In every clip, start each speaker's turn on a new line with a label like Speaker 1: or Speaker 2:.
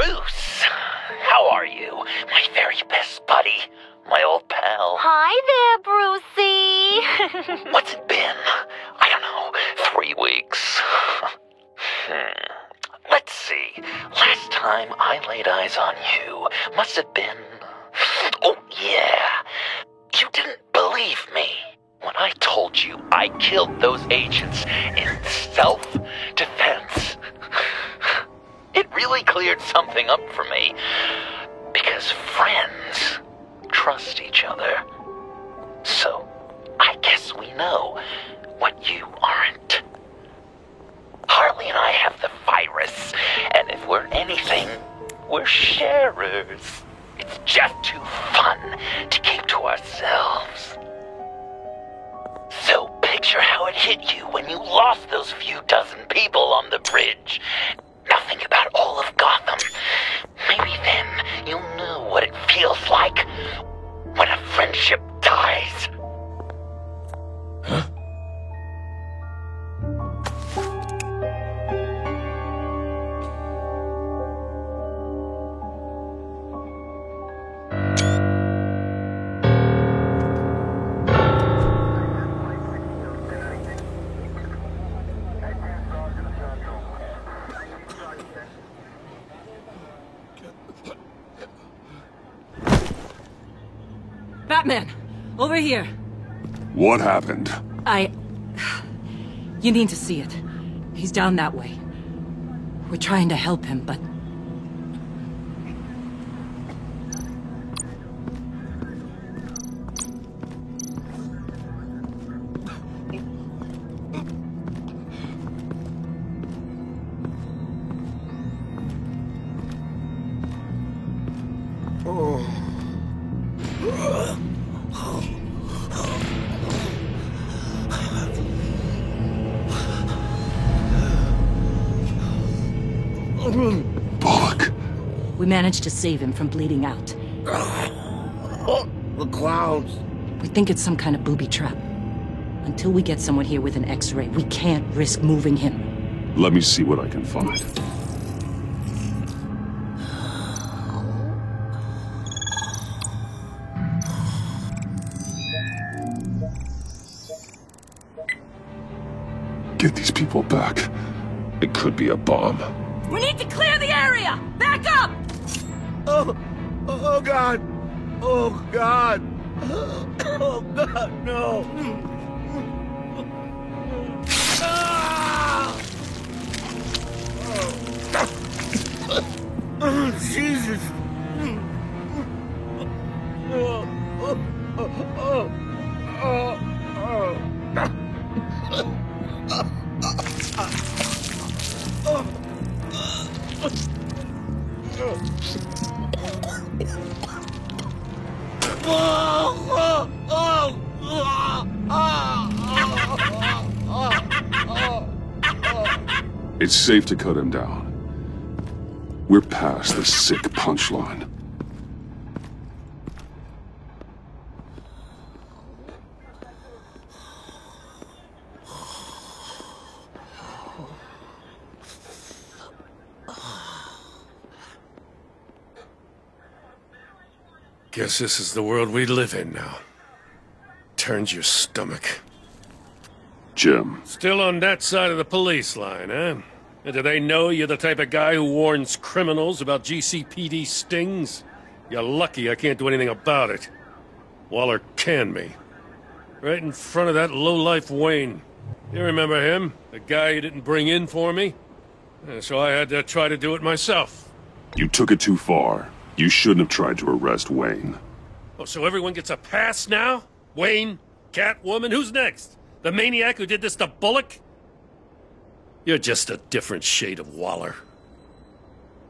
Speaker 1: Bruce, how are you? My very best buddy, my old pal.
Speaker 2: Hi there, Brucey.
Speaker 1: What's it been? I don't know, 3 weeks. Let's see. Last time I laid eyes on you must have been... Oh, yeah. You didn't believe me when I told you I killed those agents in self-defense. It really cleared something up for me. Because friends trust each other. So, I guess we know what you aren't. Harley and I have the virus, and if we're anything, we're sharers. It's just too fun to keep to ourselves. So picture how it hit you when you lost those few dozen people on the bridge. Now think about all of Gotham. Maybe then you'll know what it feels like when a friendship dies.
Speaker 3: Huh?
Speaker 4: Batman! Over here!
Speaker 3: What happened?
Speaker 4: You need to see it. He's down that way. We're trying to help him, but...
Speaker 3: Bullock.
Speaker 4: We managed to save him from bleeding out.
Speaker 5: The clouds.
Speaker 4: We think it's some kind of booby trap. Until we get someone here with an X-ray, we can't risk moving him.
Speaker 3: Let me see what I can find. Get these people back. It could be a bomb.
Speaker 4: We need to clear the area! Back up!
Speaker 5: Oh God! Oh God! Oh God, no! Oh, Jesus!
Speaker 3: It's safe to cut him down. We're past the sick punchline.
Speaker 6: Guess this is the world we live in now. Turns your stomach.
Speaker 3: Jim.
Speaker 6: Still on that side of the police line, eh? And do they know you're the type of guy who warns criminals about GCPD stings? You're lucky I can't do anything about it. Waller canned me. Right in front of that lowlife Wayne. You remember him? The guy you didn't bring in for me? So I had to try to do it myself.
Speaker 3: You took it too far. You shouldn't have tried to arrest Wayne.
Speaker 6: Oh, so everyone gets a pass now? Wayne? Catwoman? Who's next? The maniac who did this to Bullock? You're just a different shade of Waller.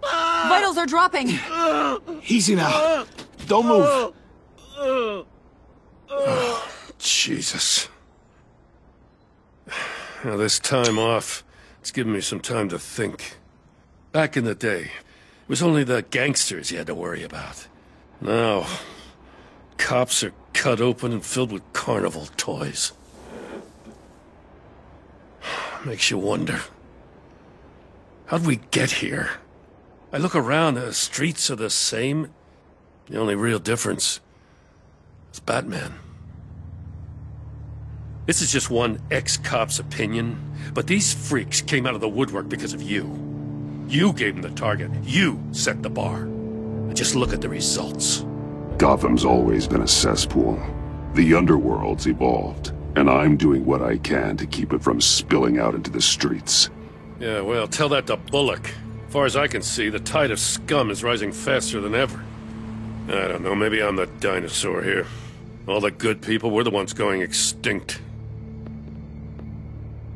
Speaker 4: Vitals are dropping!
Speaker 5: Easy now. Don't move.
Speaker 6: Oh, Jesus. Now, this time off, it's given me some time to think. Back in the day, it was only the gangsters you had to worry about. Now, cops are cut open and filled with carnival toys. Makes you wonder. How'd we get here? I look around, the streets are the same. The only real difference is Batman. This is just one ex-cop's opinion, but these freaks came out of the woodwork because of you. You gave them the target. You set the bar. And just look at the results.
Speaker 3: Gotham's always been a cesspool. The underworld's evolved, and I'm doing what I can to keep it from spilling out into the streets.
Speaker 6: Yeah, well, tell that to Bullock. As far as I can see, the tide of scum is rising faster than ever. I don't know, maybe I'm the dinosaur here. All the good people, we're the ones going extinct.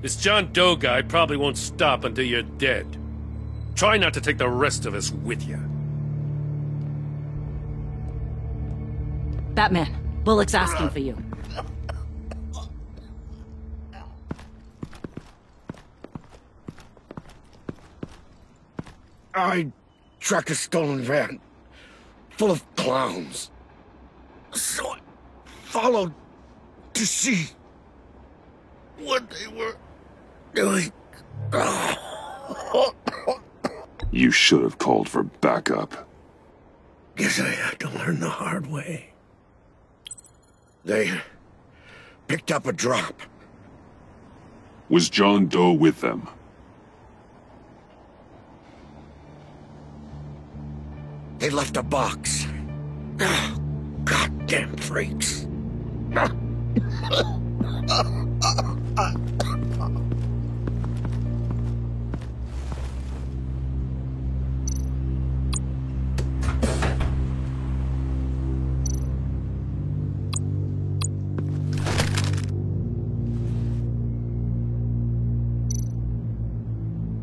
Speaker 6: This John Doe guy probably won't stop until you're dead. Try not to take the rest of us with you.
Speaker 4: Batman, Bullock's asking for you.
Speaker 5: I tracked a stolen van full of clowns. So I followed to see what they were doing.
Speaker 3: You should have called for backup.
Speaker 5: Guess I had to learn the hard way. They picked up a drop.
Speaker 3: Was John Doe with them?
Speaker 5: They left a box. Goddamn freaks.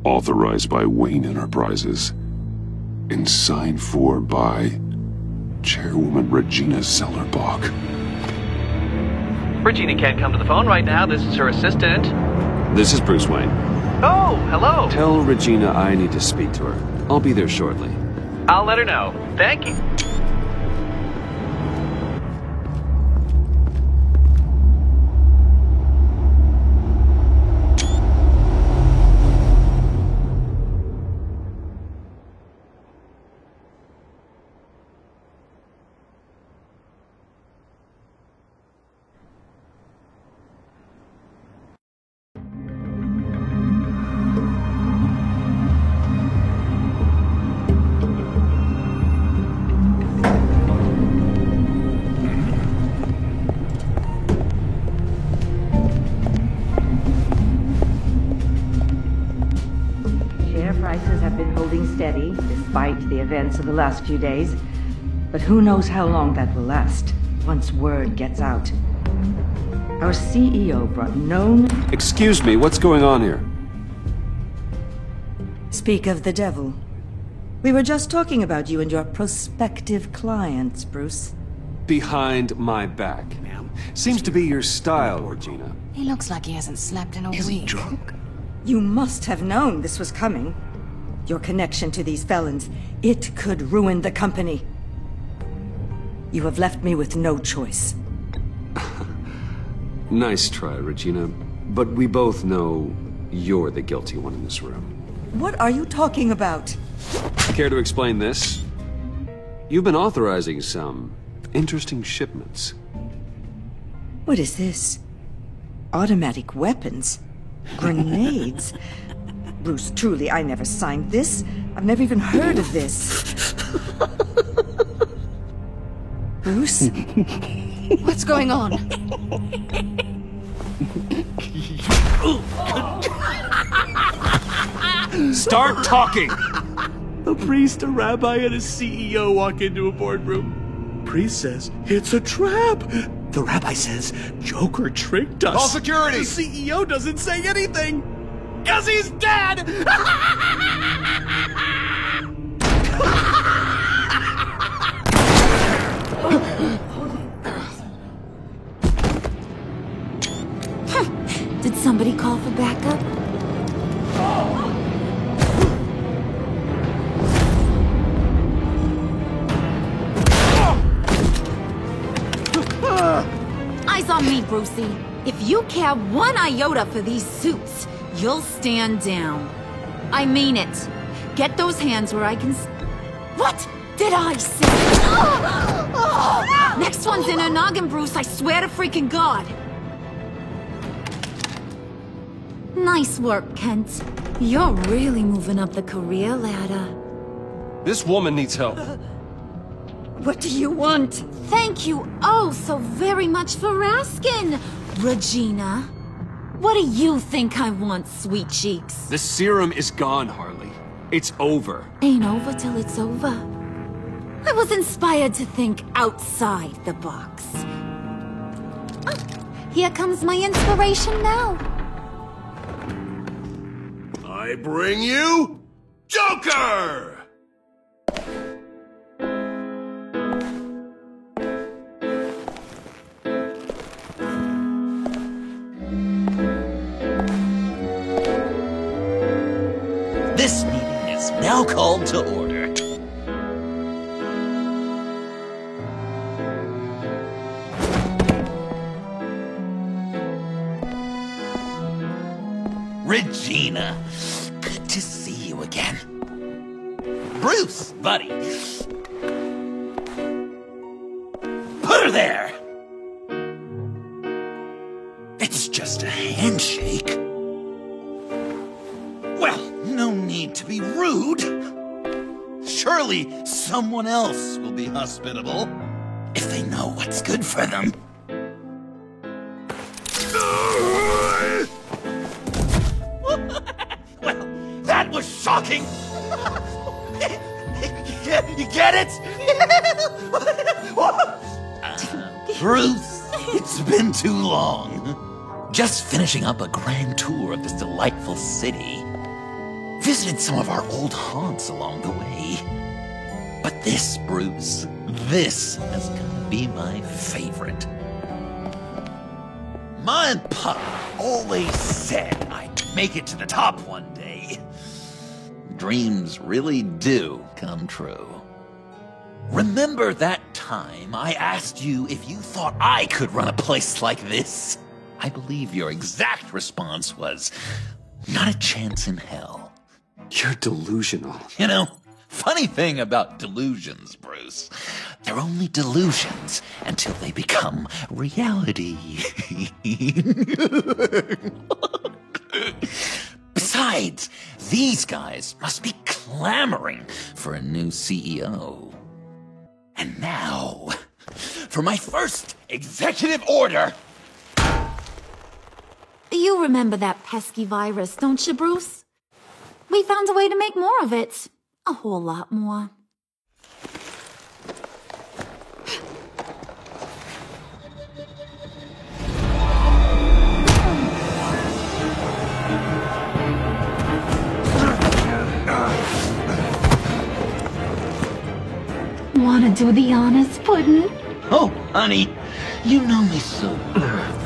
Speaker 3: Authorized by Wayne Enterprises. And signed for by Chairwoman Regina Zellerbach.
Speaker 2: Regina can't come to the phone right now. This is her assistant.
Speaker 7: This is Bruce Wayne.
Speaker 2: Oh, hello.
Speaker 7: Tell Regina I need to speak to her. I'll be there shortly.
Speaker 2: I'll let her know. Thank you.
Speaker 8: Prices have been holding steady, despite the events of the last few days. But who knows how long that will last, once word gets out. Our CEO brought known...
Speaker 7: Excuse me, what's going on here?
Speaker 8: Speak of the devil. We were just talking about you and your prospective clients, Bruce.
Speaker 7: Behind my back, ma'am. Seems to be your style, Regina.
Speaker 9: He looks like he hasn't slept in a week.
Speaker 5: Is he drunk?
Speaker 8: You must have known this was coming. Your connection to these felons, it could ruin the company. You have left me with no choice.
Speaker 7: Nice try, Regina. But we both know you're the guilty one in this room.
Speaker 8: What are you talking about?
Speaker 7: Care to explain this? You've been authorizing some interesting shipments.
Speaker 8: What is this? Automatic weapons? Grenades? Bruce, truly, I never signed this. I've never even heard of this. Bruce?
Speaker 9: What's going on?
Speaker 7: Start talking!
Speaker 10: A priest, a rabbi, and a CEO walk into a boardroom. Priest says, it's a trap. The rabbi says, Joker tricked us.
Speaker 5: Call security!
Speaker 10: The CEO doesn't say anything. 'Cause he's dead!
Speaker 9: Did somebody call for backup? Eyes on me, Brucey. If you care one iota for these suits, you'll stand down. I mean it. Get those hands where I can What did I say? Next one's in her noggin, Bruce, I swear to freaking God. Nice work, Kent. You're really moving up the career ladder.
Speaker 7: This woman needs help.
Speaker 9: What do you want? Thank you oh so very much for asking, Regina. What do you think I want, sweet cheeks?
Speaker 7: The serum is gone, Harley. It's over.
Speaker 9: Ain't over till it's over. I was inspired to think outside the box. Oh, here comes my inspiration now.
Speaker 5: I bring you Joker!
Speaker 1: This meeting is now called to order. Regina, good to see you again. Bruce, buddy. Put her there! It's just a handshake. Well, no need to be rude. Surely someone else will be hospitable if they know what's good for them. Well, that was shocking. You get it? Bruce, it's been too long. Just finishing up a grand tour of this delightful city. Visited some of our old haunts along the way. But this, Bruce, this has got to be my favorite. Ma and Pop always said I'd make it to the top one day. Dreams really do come true. Remember that time I asked you if you thought I could run a place like this? I believe your exact response was, not a chance in hell.
Speaker 7: You're delusional.
Speaker 1: You know, funny thing about delusions, Bruce. They're only delusions until they become reality. Besides, these guys must be clamoring for a new CEO. And now, for my first executive order.
Speaker 9: You remember that pesky virus, don't you, Bruce? We found a way to make more of it. A whole lot more. Wanna do the honors, Puddin'?
Speaker 1: Oh, honey, you know me so well.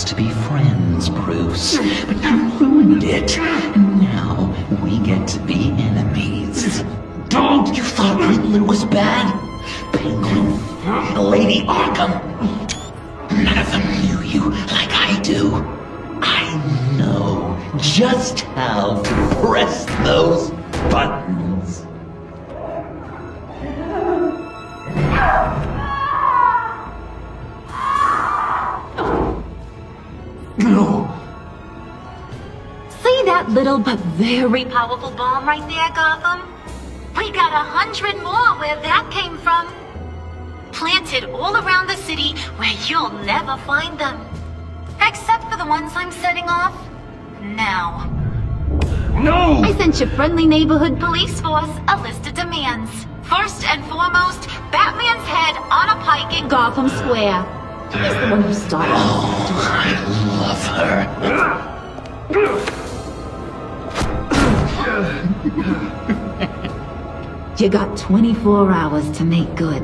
Speaker 1: To be friends, Bruce, but you ruined it, and now we get to be enemies. Don't you thought Riddler was bad? Penguin, Lady Arkham, none of them knew you like I do. I know just how to press those buttons.
Speaker 9: No. See that little but very powerful bomb right there, Gotham? We got 100 more where that came from. Planted all around the city where you'll never find them. Except for the ones I'm setting off now.
Speaker 10: No!
Speaker 9: I sent your friendly neighborhood police force a list of demands. First and foremost, Batman's head on a pike in Gotham Square. He's the one who started.
Speaker 1: Oh, I love
Speaker 9: her. You got 24 hours to make good.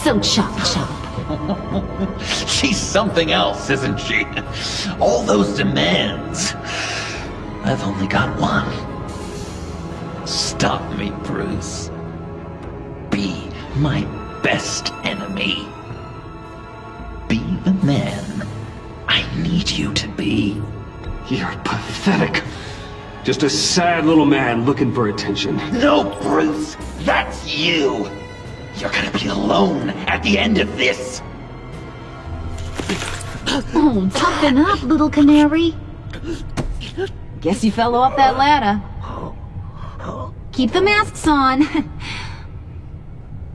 Speaker 9: So chop chop.
Speaker 1: She's something else, isn't she? All those demands. I've only got one. stop me, Bruce. Be my best enemy. Be the man I need you to be.
Speaker 7: You're pathetic. Just a sad little man looking for attention.
Speaker 1: No, Bruce, that's you. You're gonna be alone at the end of this.
Speaker 9: Oh, toughen up, little canary. Guess you fell off that ladder. Keep the masks on.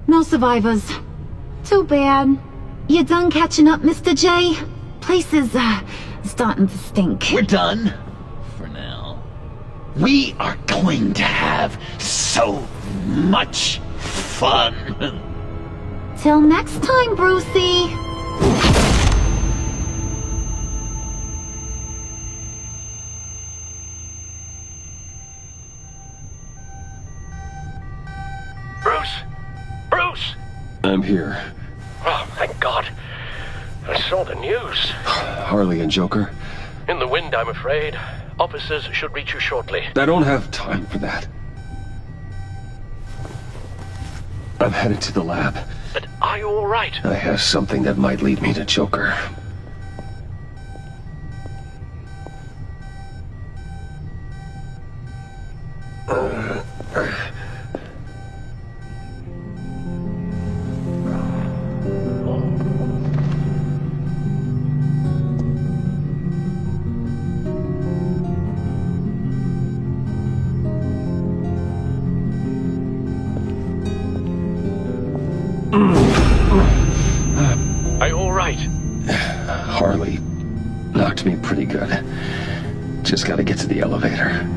Speaker 9: No survivors. Too bad. You done catching up, Mr. J? Place is, starting to stink.
Speaker 1: We're done. For now. We are going to have so much fun.
Speaker 9: Till next time, Brucey.
Speaker 11: Bruce!
Speaker 7: I'm here.
Speaker 11: Oh, thank God. I saw the news.
Speaker 7: Harley and Joker.
Speaker 11: In the wind, I'm afraid. Officers should reach you shortly.
Speaker 7: I don't have time for that. I'm headed to the lab.
Speaker 11: But are you all right?
Speaker 7: I have something that might lead me to Joker.
Speaker 11: Are you all right?
Speaker 7: Harley knocked me pretty good. Just gotta get to the elevator.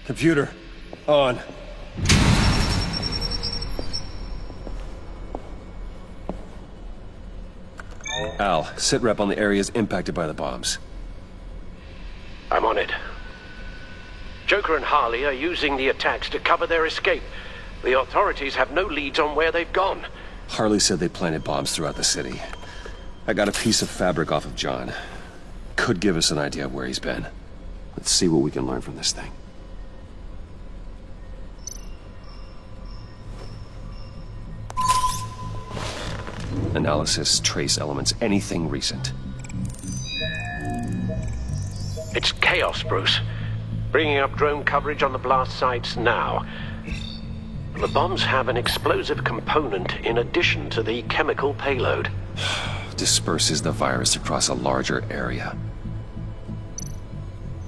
Speaker 10: Computer, on.
Speaker 7: Al, sit rep on the areas impacted by the bombs.
Speaker 11: I'm on it. Joker and Harley are using the attacks to cover their escape. The authorities have no leads on where they've gone.
Speaker 7: Harley said they planted bombs throughout the city. I got a piece of fabric off of John. Could give us an idea of where he's been. Let's see what we can learn from this thing. Analysis, trace elements, anything recent.
Speaker 11: It's chaos, Bruce. Bringing up drone coverage on the blast sites now. The bombs have an explosive component in addition to the chemical payload.
Speaker 7: Disperses the virus across a larger area.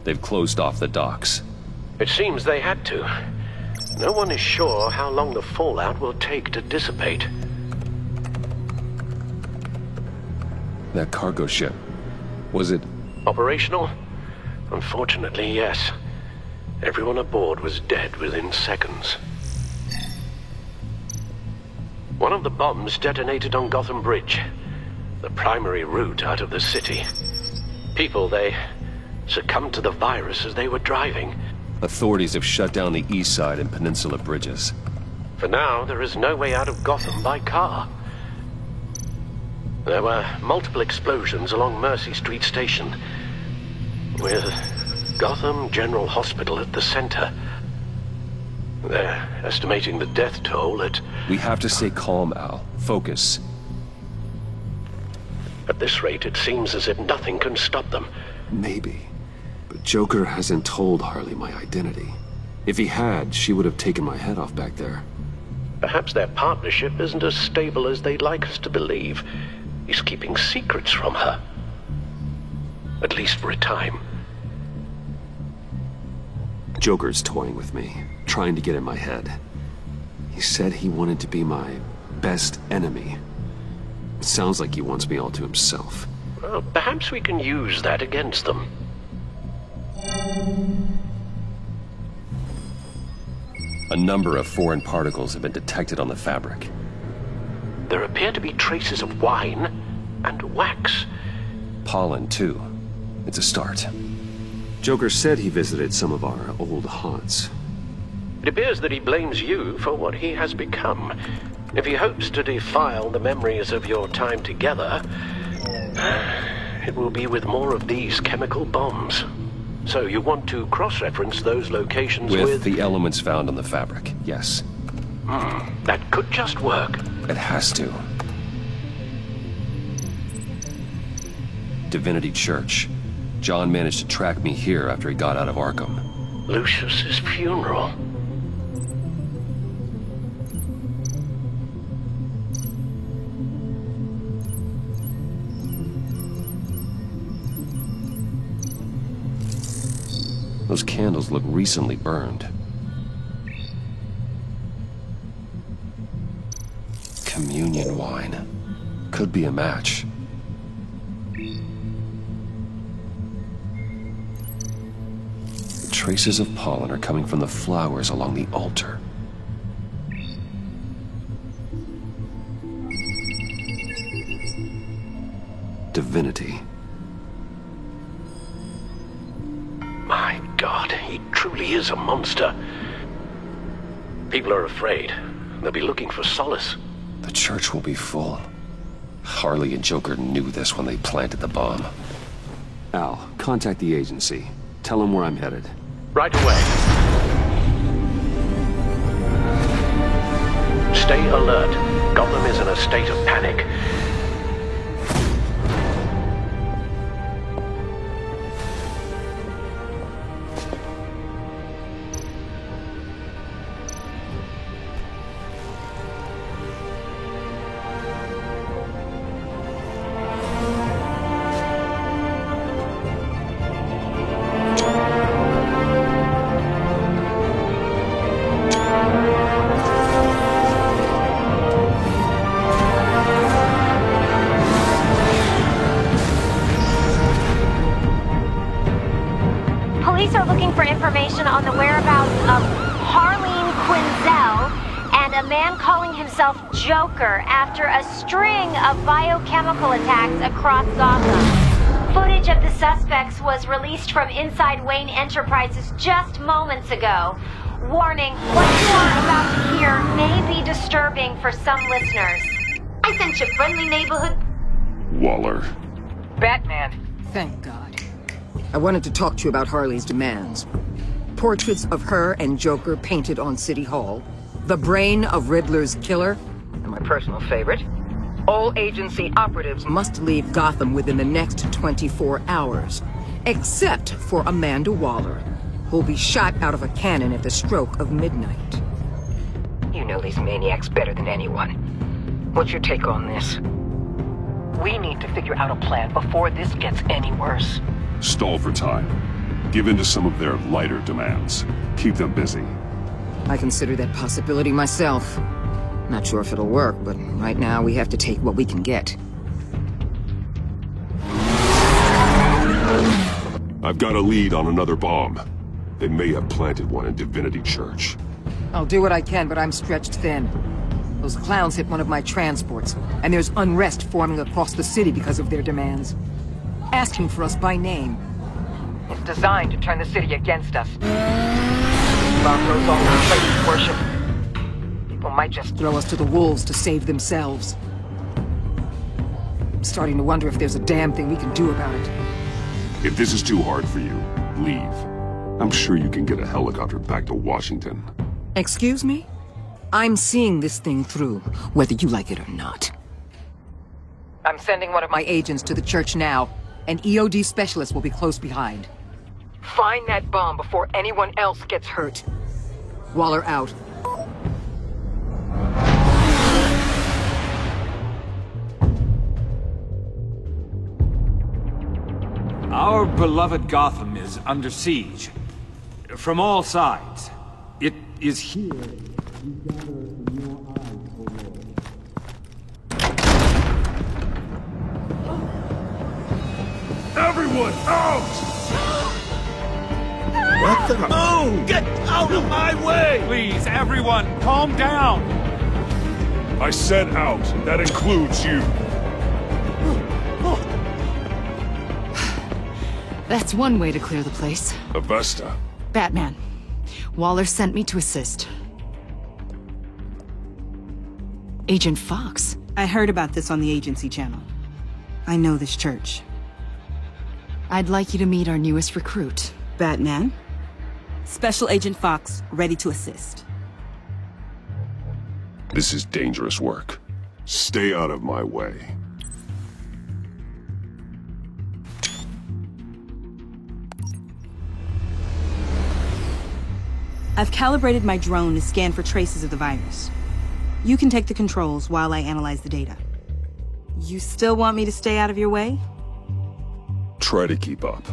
Speaker 7: They've closed off the docks.
Speaker 11: It seems they had to. No one is sure how long the fallout will take to dissipate.
Speaker 7: That cargo ship, was it...
Speaker 11: Operational? Unfortunately, yes. Everyone aboard was dead within seconds. One of the bombs detonated on Gotham Bridge, the primary route out of the city. People, they succumbed to the virus as they were driving.
Speaker 7: Authorities have shut down the east side and peninsula bridges.
Speaker 11: For now, there is no way out of Gotham by car. There were multiple explosions along Mercy Street Station, with Gotham General Hospital at the center. They're estimating the death toll at...
Speaker 7: We have to stay calm, Al. Focus.
Speaker 11: At this rate, it seems as if nothing can stop them.
Speaker 7: Maybe. But Joker hasn't told Harley my identity. If he had, she would have taken my head off back there.
Speaker 11: Perhaps their partnership isn't as stable as they'd like us to believe. He's keeping secrets from her. At least for a time.
Speaker 7: Joker's toying with me, trying to get in my head. He said he wanted to be my best enemy. It sounds like he wants me all to himself.
Speaker 11: Well, perhaps we can use that against them.
Speaker 7: A number of foreign particles have been detected on the fabric.
Speaker 11: There appear to be traces of wine and wax.
Speaker 7: Pollen, too. It's a start. Joker said he visited some of our old haunts.
Speaker 11: It appears that he blames you for what he has become. If he hopes to defile the memories of your time together, it will be with more of these chemical bombs. So you want to cross-reference those locations with...
Speaker 7: the elements found on the fabric, yes.
Speaker 11: That could just work.
Speaker 7: It has to. Divinity Church. John managed to track me here after he got out of Arkham.
Speaker 11: Lucius's funeral.
Speaker 7: Those candles look recently burned. Communion wine. Could be a match. Traces of pollen are coming from the flowers along the altar. Divinity.
Speaker 11: My God, he truly is a monster. People are afraid. They'll be looking for solace.
Speaker 7: The church will be full. Harley and Joker knew this when they planted the bomb. Al, contact the agency. Tell them where I'm headed.
Speaker 11: Right away. Stay alert. Gotham is in a state of panic.
Speaker 12: Police are looking for information on the whereabouts of Harleen Quinzel and a man calling himself Joker after a string of biochemical attacks across Gotham. Footage of the suspects was released from inside Wayne Enterprises just moments ago. Warning, what you are about to hear may be disturbing for some listeners.
Speaker 9: I sent you friendly neighborhood...
Speaker 3: Waller.
Speaker 13: Batman.
Speaker 14: Thank God. I wanted to talk to you about Harley's demands. Portraits of her and Joker painted on City Hall. The brain of Riddler's killer. And my personal favorite. All agency operatives must leave Gotham within the next 24 hours. Except for Amanda Waller, who'll be shot out of a cannon at the stroke of midnight. You know these maniacs better than anyone. What's your take on this?
Speaker 13: We need to figure out a plan before this gets any worse.
Speaker 3: Stall for time. Give in to some of their lighter demands. Keep them busy.
Speaker 14: I consider that possibility myself. Not sure if it'll work, but right now we have to take what we can get.
Speaker 3: I've got a lead on another bomb. They may have planted one in Divinity Church.
Speaker 14: I'll do what I can, but I'm stretched thin. Those clowns hit one of my transports, and there's unrest forming across the city because of their demands. Asking for us by name. It's designed to turn the city against us. Bomb goes off in places worship. People might just throw us to the wolves to save themselves. I'm starting to wonder if there's a damn thing we can do about it.
Speaker 3: If this is too hard for you, leave. I'm sure you can get a helicopter back to Washington.
Speaker 14: Excuse me? I'm seeing this thing through, whether you like it or not. I'm sending one of my agents to the church now. An EOD specialist will be close behind. Find that bomb before anyone else gets hurt. Waller out.
Speaker 15: Our beloved Gotham is under siege. From all sides. It is here we gather in your eyes, O Lord.
Speaker 3: Everyone, out!
Speaker 10: What the? Oh! Get out of my way!
Speaker 15: Please, everyone, calm down!
Speaker 3: I said out. That includes you.
Speaker 16: That's one way to clear the place.
Speaker 3: Avesta.
Speaker 16: Batman. Waller sent me to assist. Agent Fox.
Speaker 17: I heard about this on the agency channel. I know this church.
Speaker 16: I'd like you to meet our newest recruit.
Speaker 17: Batman. Special Agent Fox, ready to assist.
Speaker 3: This is dangerous work. Stay out of my way.
Speaker 17: I've calibrated my drone to scan for traces of the virus. You can take the controls while I analyze the data. You still want me to stay out of your way?
Speaker 3: Try to keep up.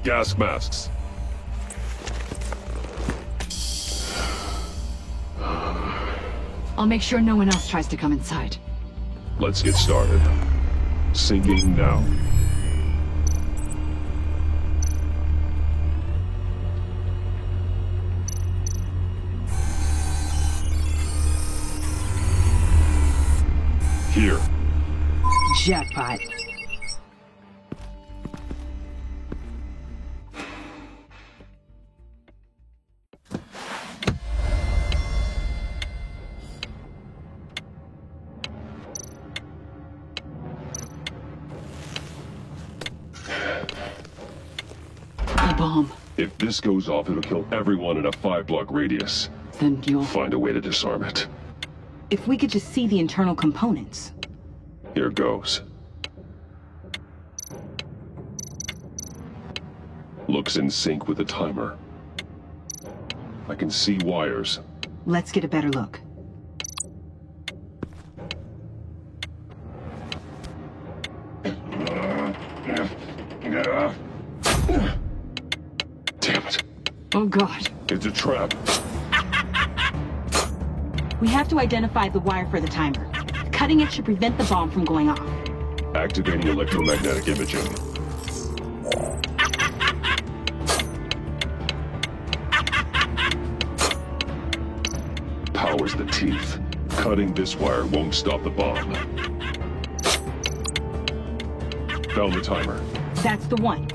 Speaker 3: Gas masks.
Speaker 16: I'll make sure no one else tries to come inside.
Speaker 3: Let's get started. Sinking now. Here.
Speaker 16: Jackpot. The bomb.
Speaker 3: If this goes off, it'll kill everyone in a 5-block radius.
Speaker 16: Then you'll
Speaker 3: find a way to disarm it.
Speaker 17: If we could just see the internal components.
Speaker 3: Here goes. Looks in sync with the timer. I can see wires.
Speaker 17: Let's get a better look.
Speaker 3: Damn it.
Speaker 16: Oh God.
Speaker 3: It's a trap.
Speaker 17: We have to identify the wire for the timer. Cutting it should prevent the bomb from going off.
Speaker 3: Activating electromagnetic imaging. Powers the teeth. Cutting this wire won't stop the bomb. Found the timer.
Speaker 17: That's the one.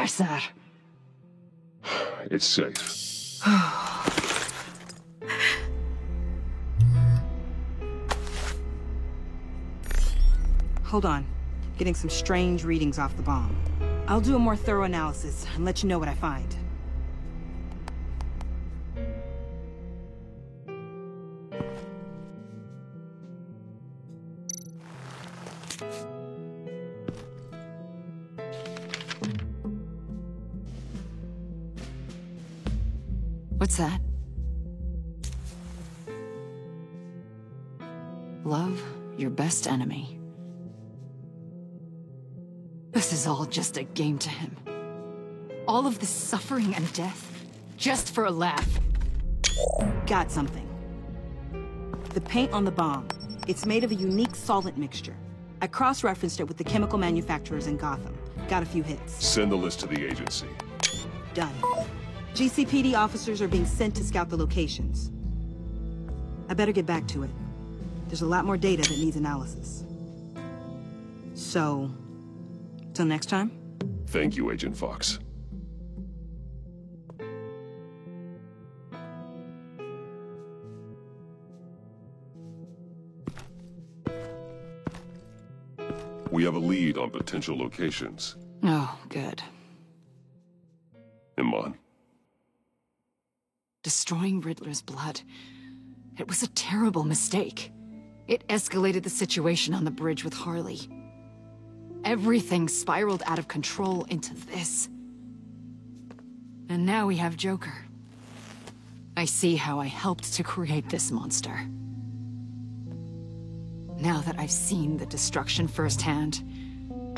Speaker 16: Sir.
Speaker 3: It's safe.
Speaker 17: Hold on. Getting some strange readings off the bomb. I'll do a more thorough analysis and let you know what I find.
Speaker 16: What's that? Love your best enemy. This is all just a game to him. All of this suffering and death, just for a laugh.
Speaker 17: Got something. The paint on the bomb. It's made of a unique solvent mixture. I cross-referenced it with the chemical manufacturers in Gotham. Got a few hits.
Speaker 3: Send the list to the agency.
Speaker 17: Done. GCPD officers are being sent to scout the locations. I better get back to it. There's a lot more data that needs analysis. So, till next time?
Speaker 3: Thank you, Agent Fox. We have a lead on potential locations.
Speaker 16: Oh, good.
Speaker 3: Iman.
Speaker 16: Destroying Riddler's blood. It was a terrible mistake. It escalated the situation on the bridge with Harley. Everything spiraled out of control into this. And now we have Joker. I see how I helped to create this monster. Now that I've seen the destruction firsthand...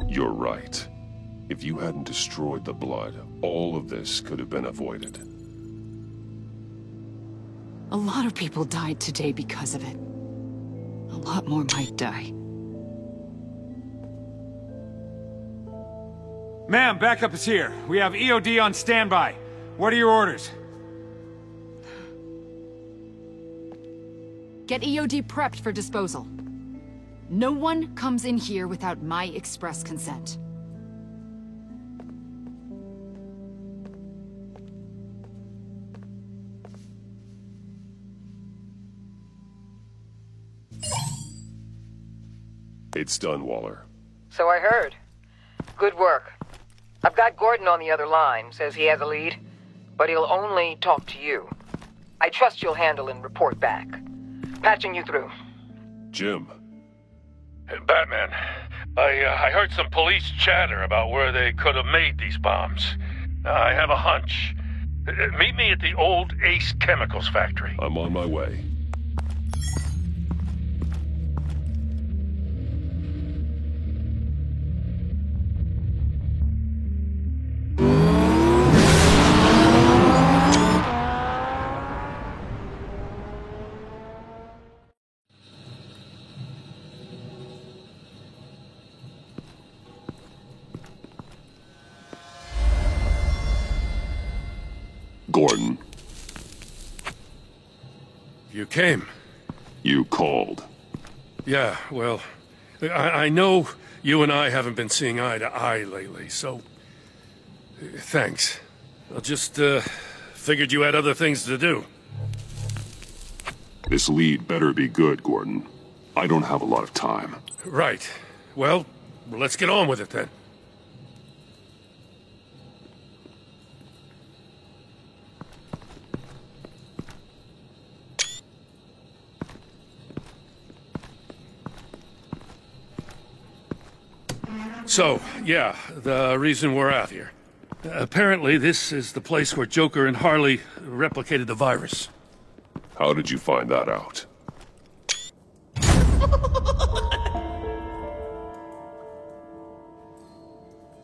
Speaker 3: You're right. If you hadn't destroyed the blood, all of this could have been avoided.
Speaker 16: A lot of people died today because of it. A lot more might die.
Speaker 15: Ma'am, backup is here. We have EOD on standby. What are your orders?
Speaker 16: Get EOD prepped for disposal. No one comes in here without my express consent.
Speaker 3: It's done, Waller.
Speaker 14: So I heard. Good work. I've got Gordon on the other line, says he has a lead, but he'll only talk to you. I trust you'll handle and report back. Patching you through.
Speaker 3: Jim.
Speaker 6: Batman, I heard some police chatter about where they could have made these bombs. I have a hunch. Meet me at the old Ace Chemicals factory.
Speaker 3: I'm on my way. Gordon.
Speaker 6: You came.
Speaker 3: You called.
Speaker 6: Yeah, well, I know you and I haven't been seeing eye to eye lately, so... thanks. I just, figured you had other things to do.
Speaker 3: This lead better be good, Gordon. I don't have a lot of time.
Speaker 6: Right. Well, let's get on with it then. So, yeah, the reason we're out here. Apparently, this is the place where Joker and Harley replicated the virus.
Speaker 3: How did you find that out?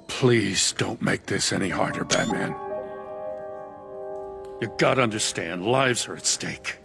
Speaker 6: Please don't make this any harder, Batman. You gotta understand, lives are at stake.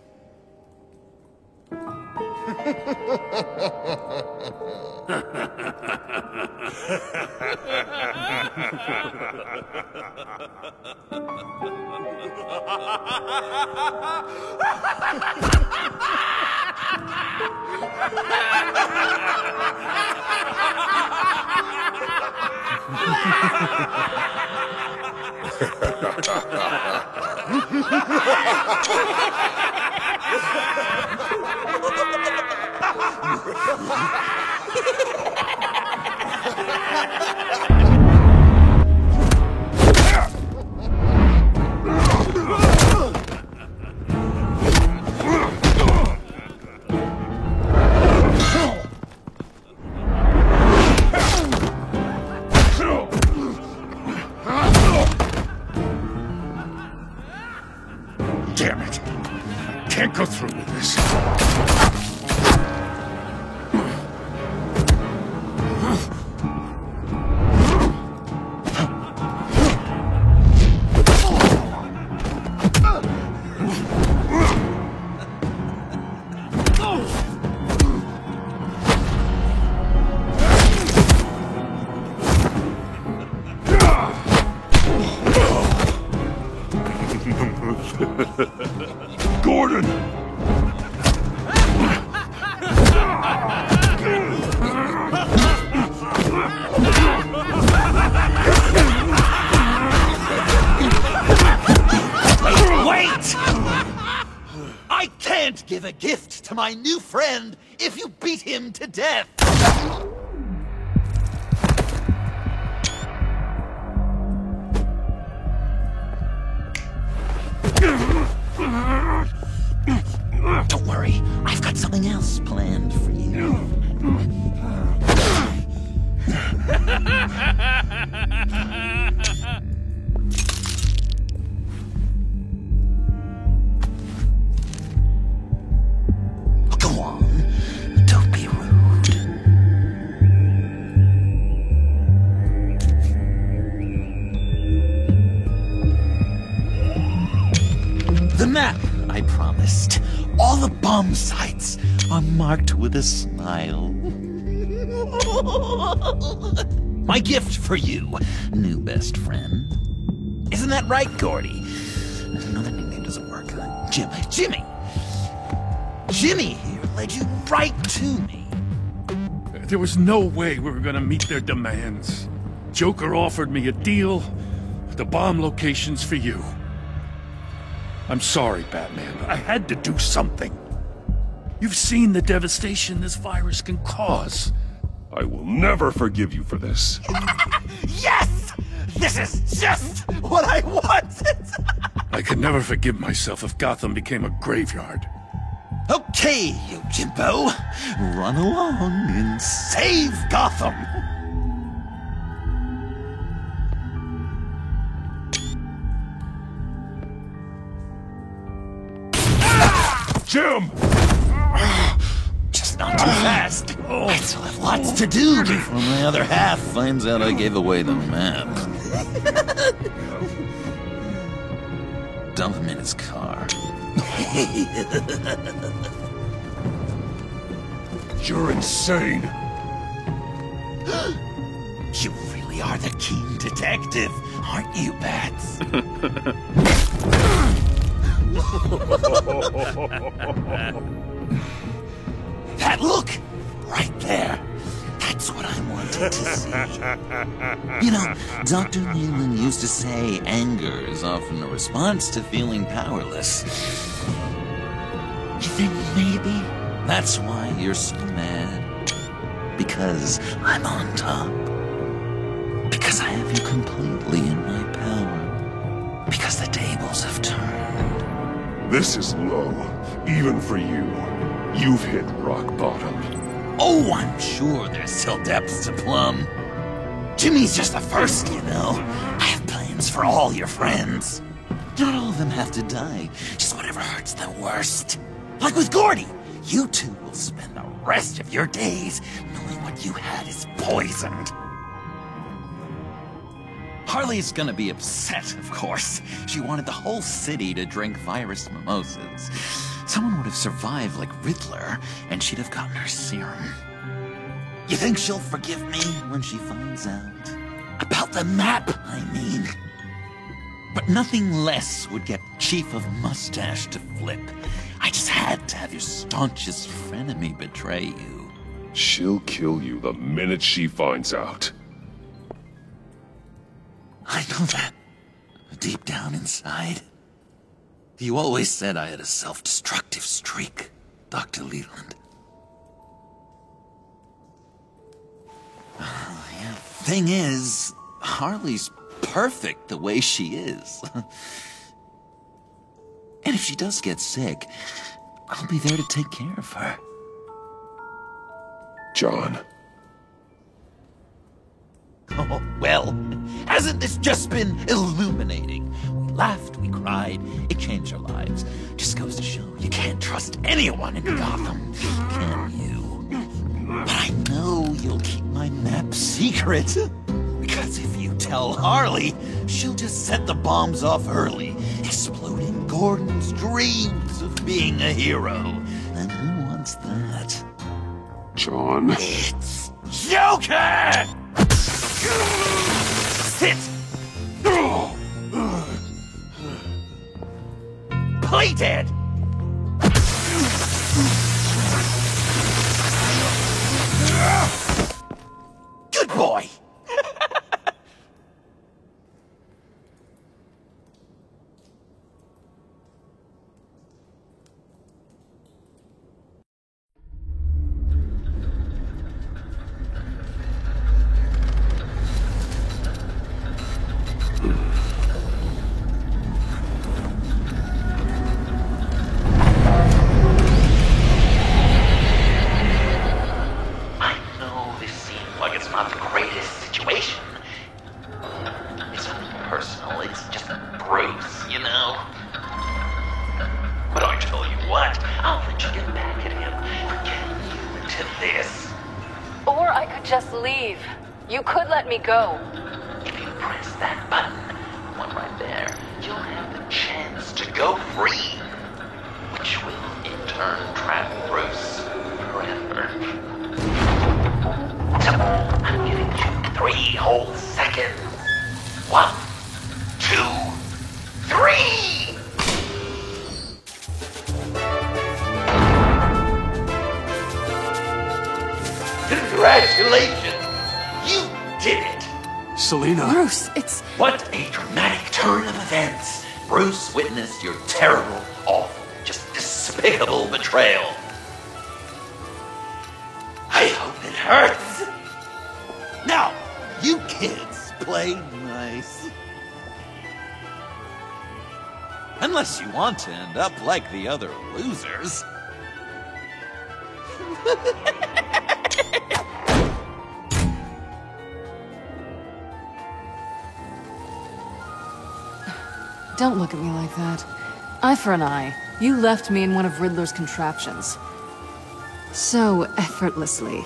Speaker 6: Damn it. Can't go through with this.
Speaker 3: Gordon!
Speaker 1: Wait! I can't give a gift to my new friend if you beat him to death! Don't worry, I've got something else planned for you. Go on, don't be rude. The map I promised. All the bomb sites are marked with a smile. My gift for you, new best friend. Isn't that right, Gordy? Another nickname doesn't work. Jimmy! Jimmy here led you right to me.
Speaker 6: There was no way we were gonna meet their demands. Joker offered me a deal. The bomb location's for you. I'm sorry, Batman. I had to do something. You've seen the devastation this virus can cause.
Speaker 3: I will never forgive you for this.
Speaker 1: Yes! This is just what I wanted!
Speaker 6: I could never forgive myself if Gotham became a graveyard.
Speaker 1: Okay, you Jimbo. Run along and save Gotham!
Speaker 3: Jim!
Speaker 1: Just not too fast. I still have lots to do before my other half finds out I gave away the map. Dump him in his car.
Speaker 3: You're insane.
Speaker 1: You really are the keen detective, aren't you, Bats? That look! Right there. That's what I wanted to see. You know, Dr. Leland used to say anger is often a response to feeling powerless. You think maybe that's why you're so mad? Because I'm on top. Because I have you completely in my power. Because the tables have turned.
Speaker 3: This is low, even for you. You've hit rock bottom.
Speaker 1: Oh, I'm sure there's still depths to plumb. Jimmy's just the first, you know. I have plans for all your friends. Not all of them have to die, just whatever hurts them worst. Like with Gordy, you two will spend the rest of your days knowing what you had is poisoned. Harley's gonna be upset, of course. She wanted the whole city to drink virus mimosas. Someone would have survived like Riddler, and she'd have gotten her serum. You think she'll forgive me when she finds out? About the map, I mean. But nothing less would get Chief of Mustache to flip. I just had to have your staunchest frenemy betray you.
Speaker 3: She'll kill you the minute she finds out.
Speaker 1: I know that. Deep down inside. You always said I had a self-destructive streak, Dr. Leland. Thing is, Harley's perfect the way she is. And if she does get sick, I'll be there to take care of her.
Speaker 3: John.
Speaker 1: Oh, well, hasn't this just been illuminating? We laughed, we cried, it changed our lives. Just goes to show you can't trust anyone in Gotham, can you? But I know you'll keep my map secret. Because if you tell Harley, she'll just set the bombs off early, exploding Gordon's dreams of being a hero. And who wants that?
Speaker 3: John.
Speaker 1: It's Joker! Sit! Play dead! Good boy!
Speaker 13: Go.
Speaker 1: If you press that button, one right there, you'll have the chance to go free, which will in turn trap Bruce forever. So, I'm giving you 3 whole seconds. 1, 2, 3! Congratulations! You did it!
Speaker 7: Selina.
Speaker 16: Bruce, it's...
Speaker 1: What a dramatic turn of events. Bruce witnessed your terrible, awful, just despicable betrayal. I hope it hurts. Now, you kids play nice. Unless you want to end up like the other losers.
Speaker 16: Don't look at me like that. Eye for an eye. You left me in one of Riddler's contraptions. So effortlessly.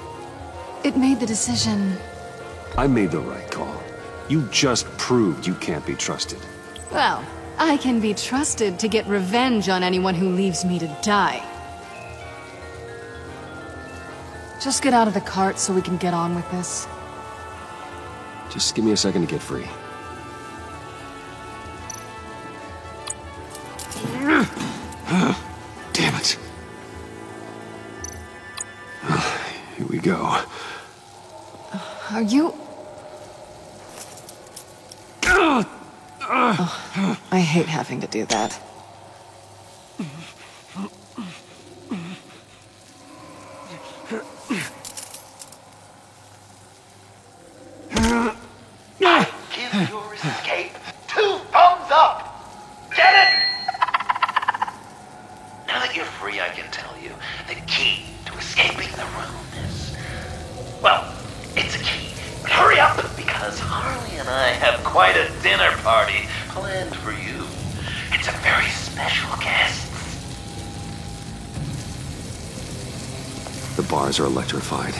Speaker 16: It made the decision...
Speaker 7: I made the right call. You just proved you can't be trusted.
Speaker 16: Well, I can be trusted to get revenge on anyone who leaves me to die. Just get out of the cart so we can get on with this.
Speaker 7: Just give me a second to get free. Damn it. Here we go.
Speaker 16: Are you... Oh, I hate having to do that.
Speaker 1: Give your escape 2 thumbs up! Get it? Now that you're free, I can tell you the key to escaping the room is... Well, it's a key. But hurry up, because Harley and I have quite a dinner party planned for you. It's a very special guest.
Speaker 7: The bars are electrified.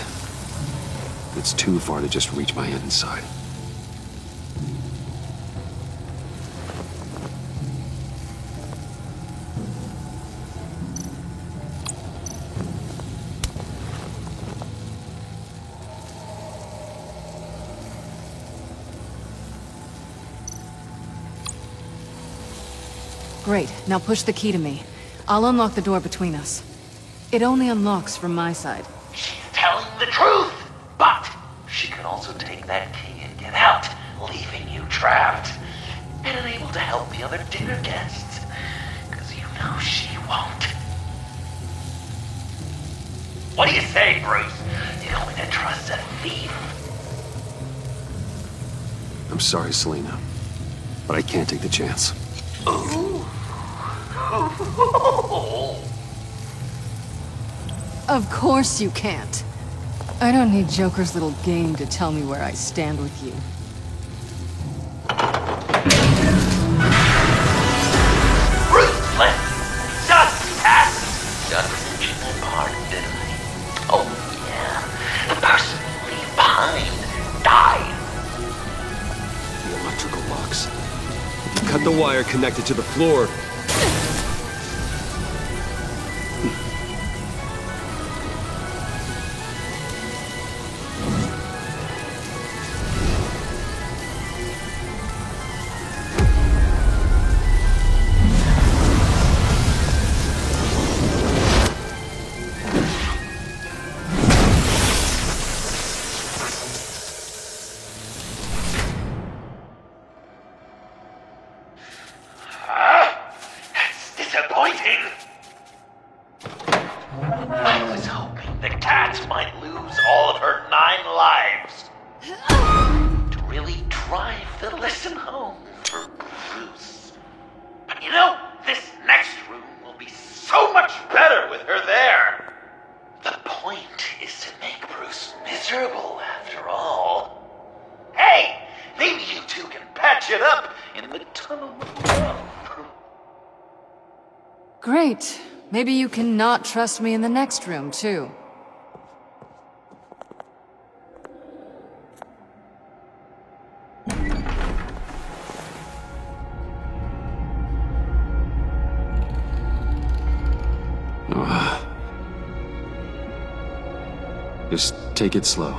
Speaker 7: It's too far to just reach my hand inside.
Speaker 16: Great. Now push the key to me. I'll unlock the door between us. It only unlocks from my side.
Speaker 1: She's telling the truth! But she could also take that key and get out, leaving you trapped. And unable to help the other dinner guests. Because you know she won't. What do you say, Bruce? You going to trust a thief?
Speaker 7: I'm sorry, Selina, but I can't take the chance.
Speaker 1: Ooh.
Speaker 16: Of course you can't. I don't need Joker's little game to tell me where I stand with you.
Speaker 1: Ruthless! Suspect! Just mention that part, didn't I? Oh, yeah. The person you leave behind died.
Speaker 7: The electrical box. If you cut the wire connected to the floor...
Speaker 1: cat might lose all of her 9 lives. To really drive the lesson home for Bruce. But you know, this next room will be so much better with her there. The point is to make Bruce miserable, after all. Hey, maybe you two can patch it up in the tunnel of love.
Speaker 16: Great. Maybe you can not trust me in the next room, too.
Speaker 7: Just take it slow.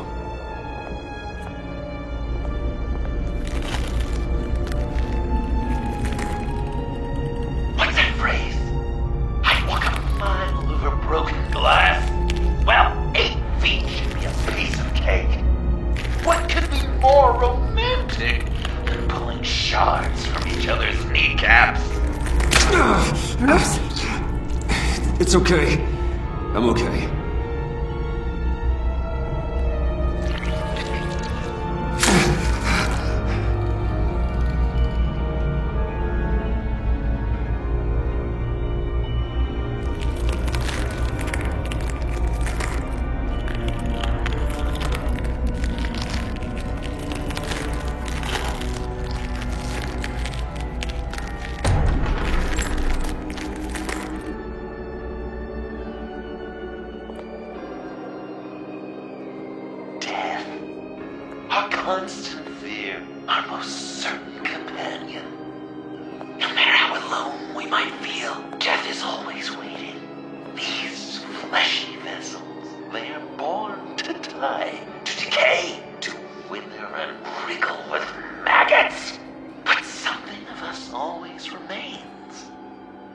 Speaker 1: What's that phrase? I walk a mile over broken glass. Well, 8 feet should be a piece of cake. What could be more romantic than pulling shards from each other's kneecaps?
Speaker 7: It's okay. I'm okay.
Speaker 1: Constant fear, our most certain companion. No matter how alone we might feel, death is always waiting. These fleshy vessels, they are born to die, to decay, to wither and wriggle with maggots. But something of us always remains.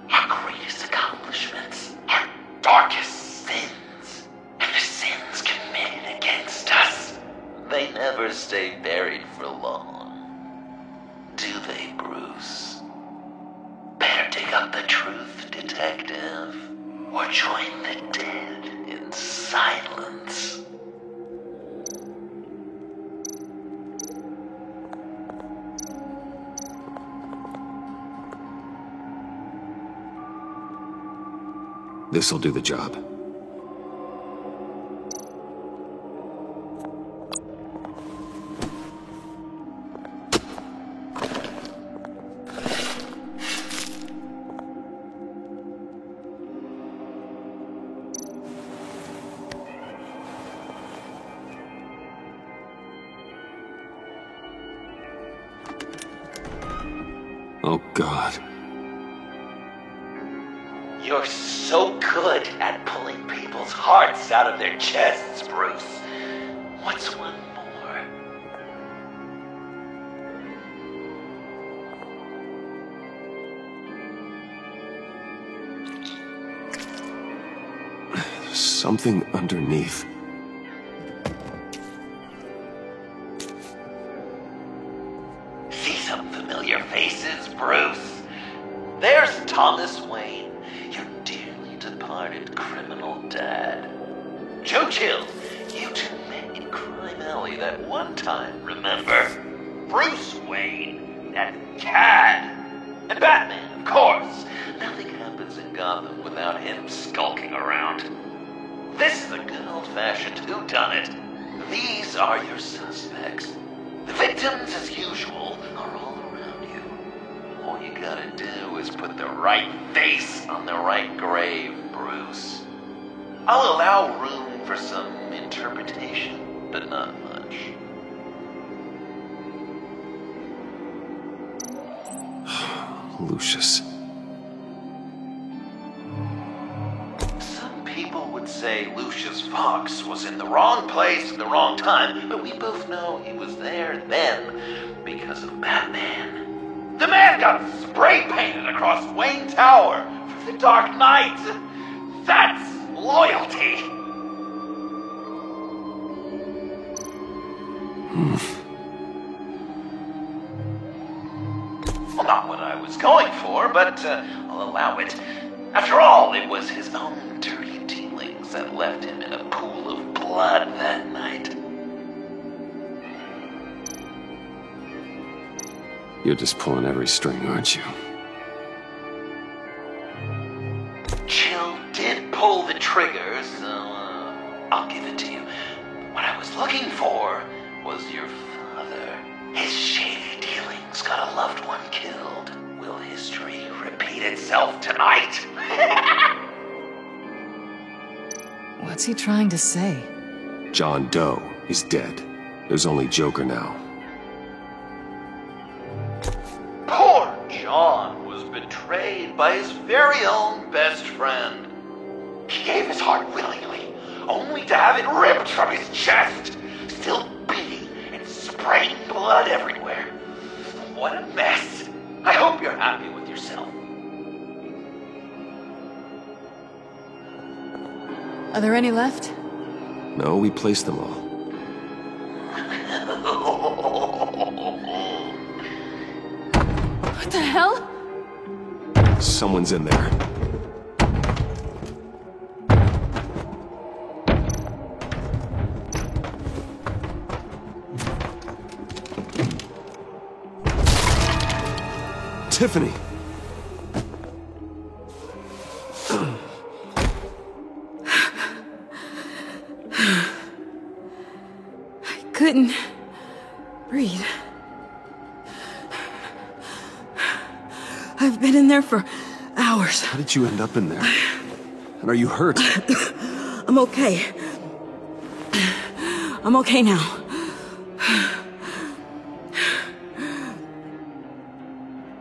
Speaker 1: Our greatest accomplishments, our darkest sins, and the sins committed against us. They never stay buried for long. Do they, Bruce? Better dig up the truth, detective, or join the dead in silence.
Speaker 7: This'll do the job. Oh, God.
Speaker 1: You're so good at pulling people's hearts out of their chests, Bruce. What's one more?
Speaker 7: There's something underneath.
Speaker 1: See some familiar faces, Bruce? There's Thomas Wayne, your dearly departed criminal dad. Joe Chill, you two met in Crime Alley that one time, remember? Bruce Wayne, that cad. And Batman, of course. Nothing happens in Gotham without him skulking around. This is a good old-fashioned whodunit. These are your suspects. The victims, as usual, are all around you. All you gotta do is put the right face on the right grave, Bruce. I'll allow room for some interpretation, but not much.
Speaker 7: Lucius.
Speaker 1: Some people would say Lucius Fox was in the wrong place at the wrong time, but we both know he was there then because of Batman. The man got spray painted across Wayne Tower for the Dark Knight. That's loyalty. Well, not what I was going for, but I'll allow it. After all, it was his own dirty dealings that left him in a pool
Speaker 7: You're just pulling every string, aren't you?
Speaker 1: Chill did pull the trigger, so I'll give it to you. What I was looking for was your father. His shady dealings got a loved one killed. Will history repeat itself tonight?
Speaker 16: What's he trying to say?
Speaker 7: John Doe is dead. There's only Joker now.
Speaker 1: Poor John was betrayed by his very own best friend. He gave his heart willingly, only to have it ripped from his chest, still beating and spraying blood everywhere. What a mess. I hope you're happy with yourself.
Speaker 16: Are there any left?
Speaker 7: No, we placed them all.
Speaker 16: What the hell?
Speaker 7: Someone's in there. Tiffany!
Speaker 17: I couldn't breathe. I've been in there for hours.
Speaker 7: How did you end up in there? And are you hurt?
Speaker 17: I'm okay. I'm okay now.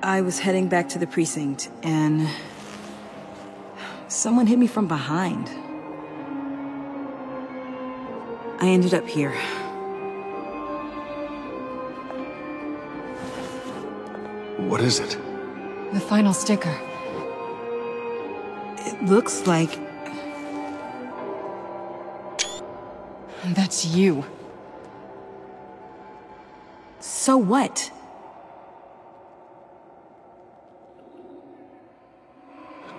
Speaker 17: I was heading back to the precinct, and someone hit me from behind. I ended up here.
Speaker 7: What is it?
Speaker 16: The final sticker.
Speaker 17: It looks like...
Speaker 16: That's you.
Speaker 17: So what?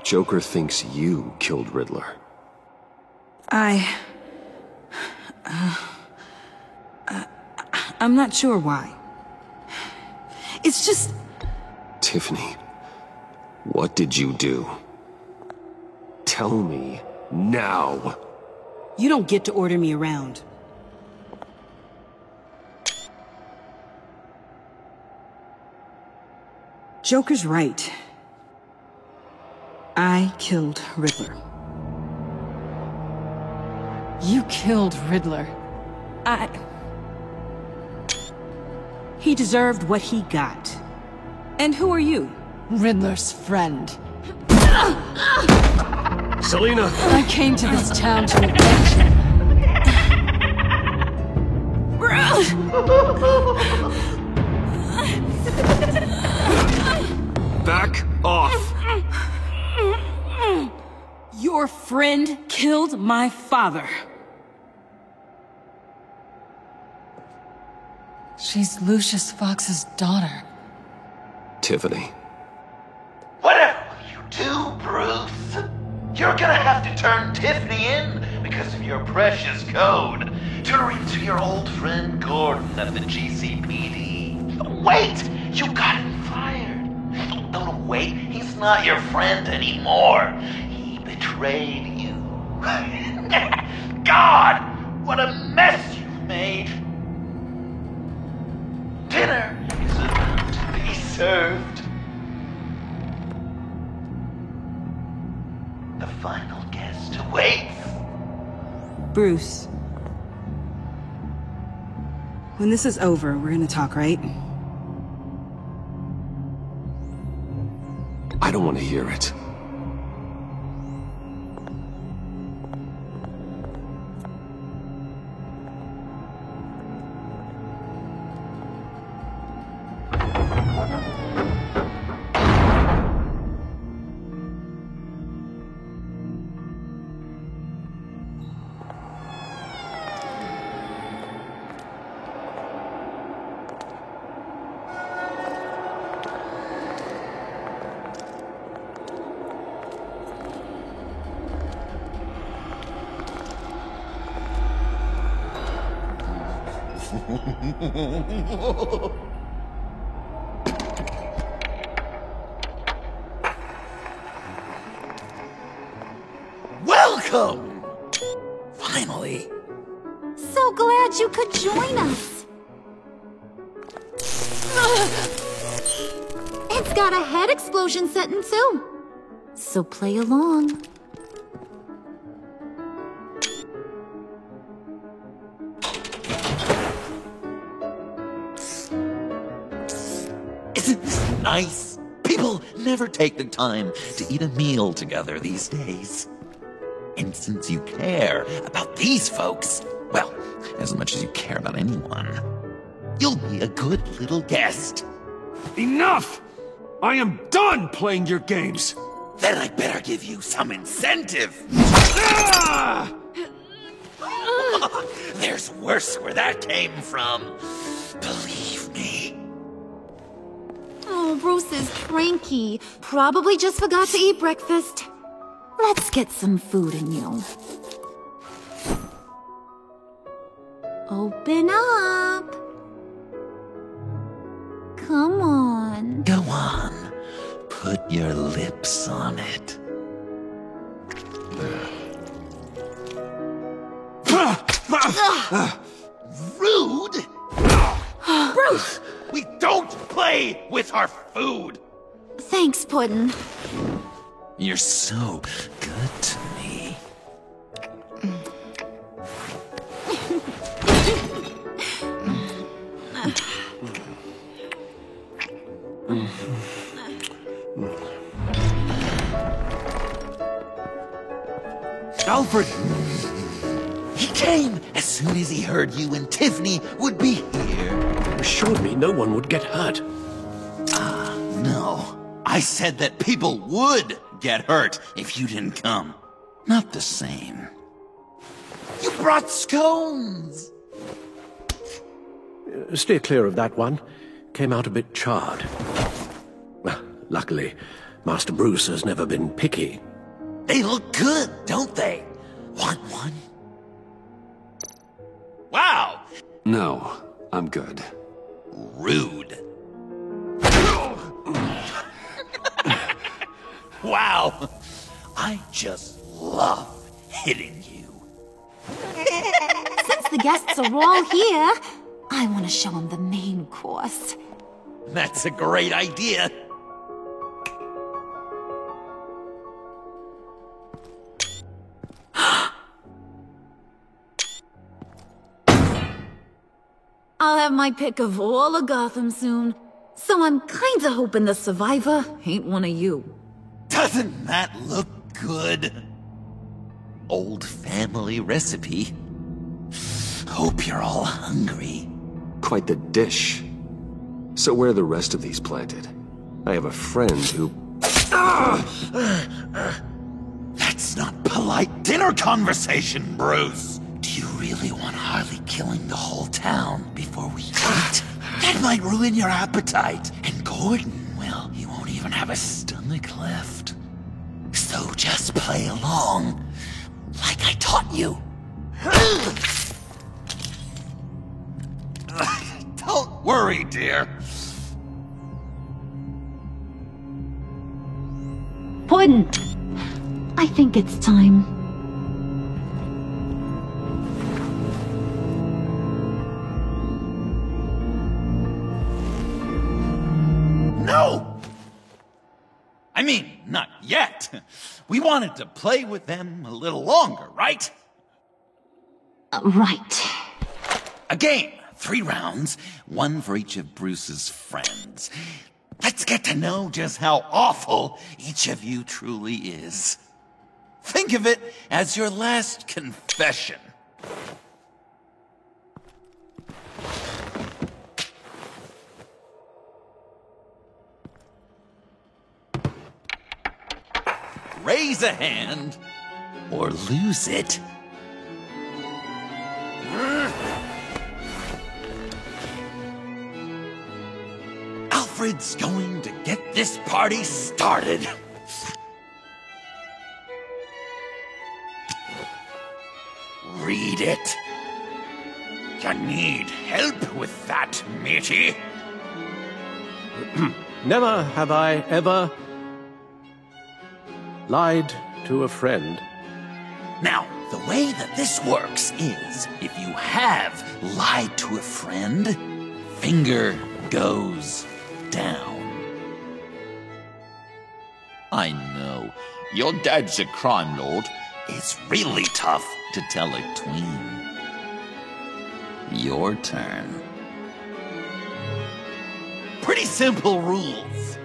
Speaker 7: Joker thinks you killed Riddler.
Speaker 17: I'm not sure why. It's just...
Speaker 7: Tiffany, what did you do? Tell me now.
Speaker 17: You don't get to order me around. Joker's right. I killed Riddler.
Speaker 16: You killed Riddler.
Speaker 17: He deserved what he got. And who are you?
Speaker 16: Riddler's friend.
Speaker 7: Selina!
Speaker 16: I came to this town to avenge him.
Speaker 7: Back off!
Speaker 17: Your friend killed my father.
Speaker 16: She's Lucius Fox's daughter.
Speaker 7: Tiffany.
Speaker 1: Whatever you do, Bruce, you're gonna have to turn Tiffany in because of your precious code. Turn her into your old friend Gordon at the GCPD. Wait! You got him fired. No, wait. He's not your friend anymore. He betrayed you. God! What a mess you've made. Dinner is about to be served. The final guest awaits.
Speaker 17: Bruce. When this is over, we're gonna talk, right?
Speaker 7: I don't want to hear it.
Speaker 1: Welcome! Finally.
Speaker 9: So glad you could join us. It's got a head explosion setting too. So play along.
Speaker 1: Isn't this nice? People never take the time to eat a meal together these days. And since you care about these folks, well, as much as you care about anyone, you'll be a good little guest.
Speaker 15: Enough! I am done playing your games!
Speaker 1: Then I better give you some incentive. There's worse where that came from. Believe me.
Speaker 9: Oh, Bruce is cranky. Probably just forgot to eat breakfast. Let's get some food in you. Open up. Come on.
Speaker 1: Go on. Put your lips on it. Rude!
Speaker 9: Bruce!
Speaker 1: We don't play with our food!
Speaker 9: Thanks, Puddin'.
Speaker 1: You're so good to me.
Speaker 15: Alfred!
Speaker 1: He came as soon as he heard you and Tiffany would be here.
Speaker 5: Assured me no one would get hurt.
Speaker 1: No. I said that people would get hurt if you didn't come. Not the same. You brought scones!
Speaker 5: Steer clear of that one. Came out a bit charred. Luckily, Master Bruce has never been picky.
Speaker 1: They look good, don't they? Want one? Wow!
Speaker 7: No, I'm good.
Speaker 1: Rude. Wow! I just love hitting you.
Speaker 9: Since the guests are all here, I want to show them the main course.
Speaker 1: That's a great idea.
Speaker 9: I'll have my pick of all of Gotham soon, so I'm kinda hoping the survivor ain't one of you.
Speaker 1: Doesn't that look good? Old family recipe. Hope you're all hungry.
Speaker 7: Quite the dish. So where are the rest of these planted? I have a friend who...
Speaker 1: That's not polite dinner conversation, Bruce. Do you really want Harley killing the whole town before we eat? That might ruin your appetite. And Gordon, well, he won't even have a stomach left. So just play along, like I taught you. Don't worry, dear.
Speaker 9: Puddin', I think it's time.
Speaker 1: No! I mean, not yet. We wanted to play with them a little longer, right?
Speaker 9: Right.
Speaker 1: A game. 3 rounds, 1 for each of Bruce's friends. Let's get to know just how awful each of you truly is. Think of it as your last confession. Raise a hand, or lose it. Alfred's going to get this party started. Read it. You need help with that, matey?
Speaker 5: Never have I ever lied to a friend.
Speaker 1: Now, the way that this works is, if you have lied to a friend, finger goes down. I know, your dad's a crime lord. It's really tough to tell a tween. Your turn. Pretty simple rules.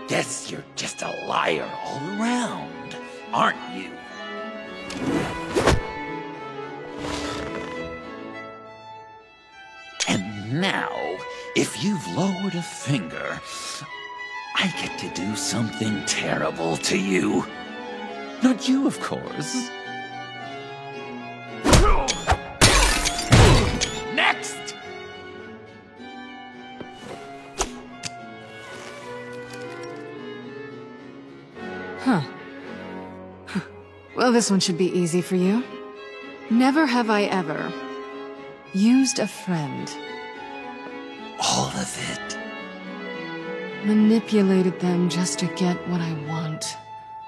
Speaker 1: Guess you're just a liar all around, aren't you? And now, if you've lowered a finger, I get to do something terrible to you. Not you, of course. Next!
Speaker 16: Huh. Well, this one should be easy for you. Never have I ever used a friend.
Speaker 1: All of it.
Speaker 16: Manipulated them just to get what I want.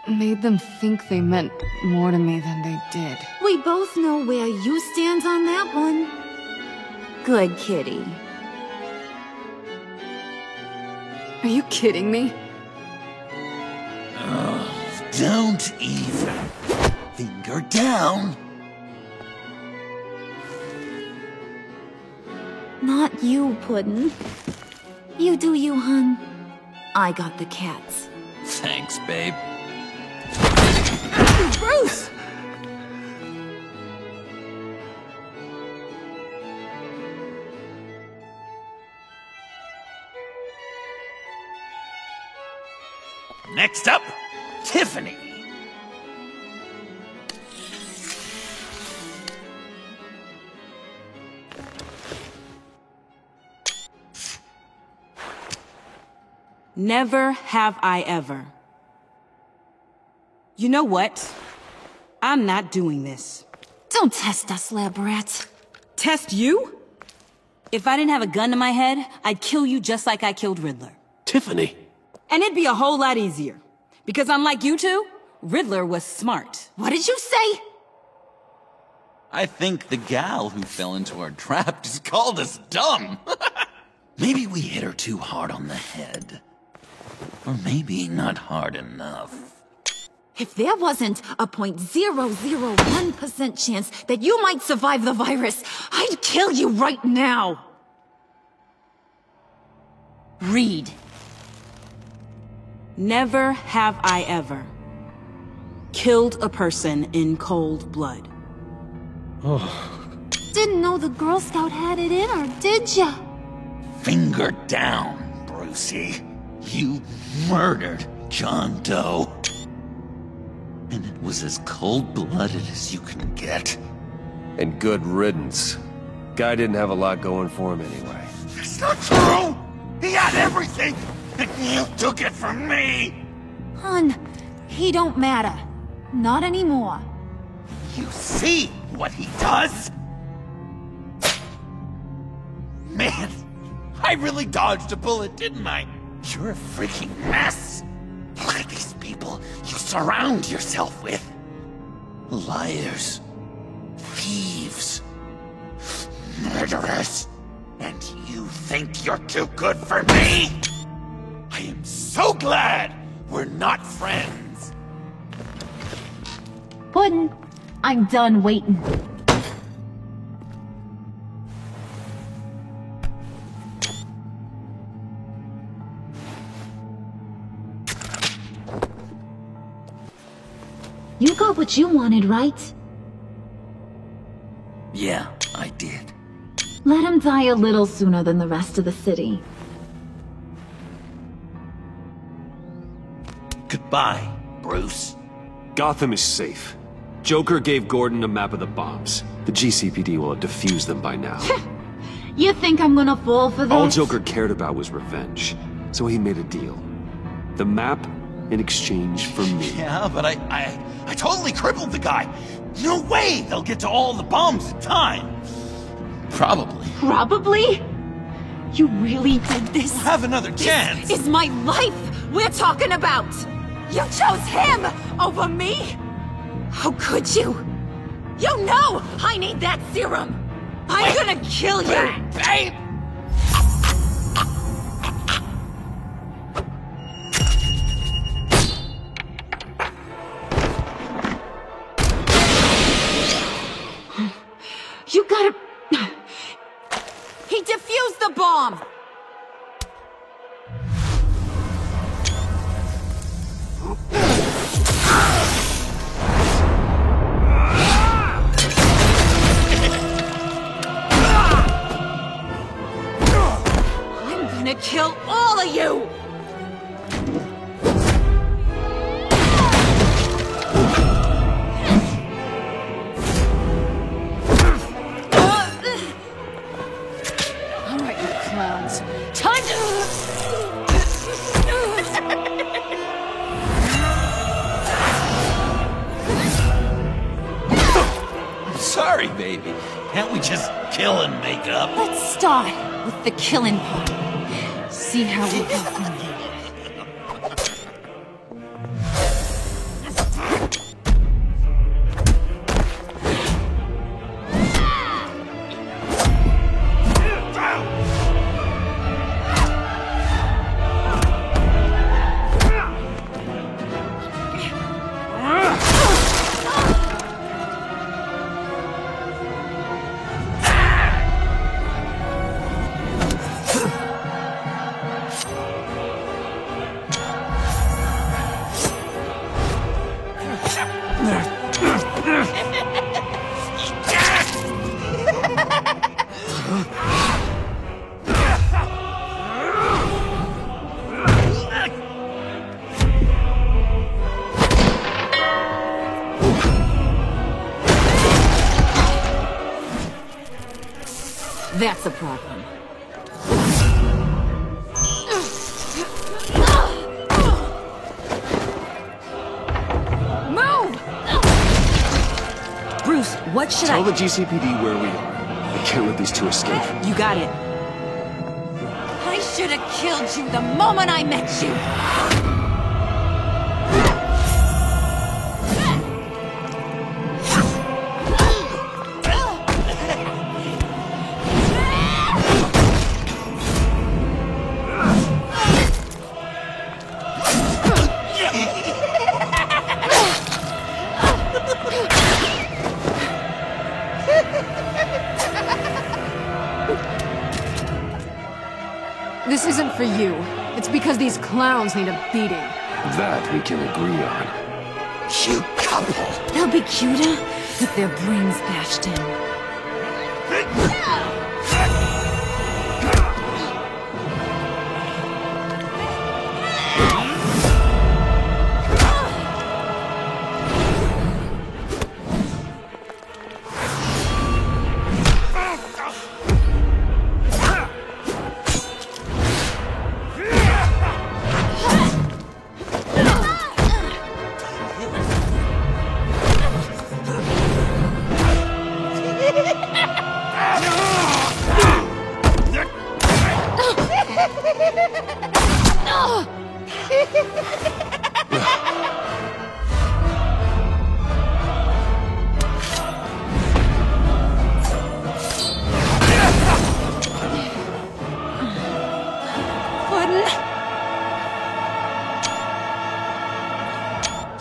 Speaker 16: Made them think they meant more to me than they did.
Speaker 9: We both know where you stand on that one. Good kitty.
Speaker 16: Are you kidding me?
Speaker 1: Oh, don't even. Finger down.
Speaker 9: Not you, Puddin'. You do you, hun. I got the cats.
Speaker 1: Thanks, babe.
Speaker 16: Bruce!
Speaker 1: Next up, Tiffany.
Speaker 17: Never have I ever. You know what? I'm not doing this.
Speaker 9: Don't test us, lab rats.
Speaker 17: Test you? If I didn't have a gun to my head, I'd kill you just like I killed Riddler.
Speaker 10: Tiffany.
Speaker 17: And it'd be a whole lot easier. Because unlike you two, Riddler was smart.
Speaker 9: What did you say?
Speaker 1: I think the gal who fell into our trap just called us dumb. Maybe we hit her too hard on the head. Or maybe not hard enough.
Speaker 9: If there wasn't a 0.001% chance that you might survive the virus, I'd kill you right now.
Speaker 17: Read. Never have I ever killed a person in cold blood.
Speaker 9: Didn't know the Girl Scout had it in her, did ya?
Speaker 1: Finger down, Brucey. You murdered John Doe. And it was as cold-blooded as you can get.
Speaker 7: And good riddance. Guy didn't have a lot going for him anyway.
Speaker 1: It's not true! He had everything! And you took it from me!
Speaker 9: Hun, he don't matter. Not anymore.
Speaker 1: You see what he does? Man, I really dodged a bullet, didn't I? You're a freaking mess! Look at these people you surround yourself with. Liars. Thieves. Murderers. And you think you're too good for me? I am so glad we're not friends.
Speaker 9: Puddin', I'm done waiting. You got what you wanted, right?
Speaker 1: Yeah, I did.
Speaker 9: Let him die a little sooner than the rest of the city.
Speaker 1: Goodbye, Bruce.
Speaker 7: Gotham is safe. Joker gave Gordon a map of the bombs. The GCPD will have defused them by now.
Speaker 9: You think I'm gonna fall for that?
Speaker 7: All Joker cared about was revenge, so he made a deal. The map in exchange for me.
Speaker 1: Yeah, but I totally crippled the guy. No way they'll get to all the bombs in time. Probably.
Speaker 9: Probably? You really did this?
Speaker 1: We'll have another chance.
Speaker 9: This is my life!
Speaker 16: we're talking about? You chose him over me? How could you? You know I need that serum! I'm gonna kill you!
Speaker 5: Babe!
Speaker 16: You gotta... He defused the bomb! I'm gonna kill all of you! Time to...
Speaker 1: I'm sorry, baby. Can't we just kill and make up?
Speaker 16: Let's start with the killing part. See how we go from there. That's a problem. Move! Bruce, what should
Speaker 7: Tell the GCPD where we are. I can't let these two escape.
Speaker 17: You got it.
Speaker 16: I should have killed you the moment I met you! This isn't for you. It's because these clowns need a beating.
Speaker 7: That we can agree on.
Speaker 5: Cute couple.
Speaker 16: They'll be cuter with their brains bashed in.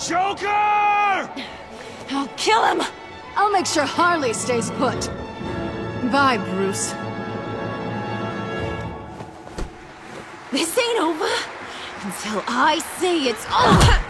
Speaker 10: Joker!
Speaker 16: I'll kill him!
Speaker 18: I'll make sure Harley stays put. Bye, Bruce.
Speaker 16: This ain't over until I say it's over!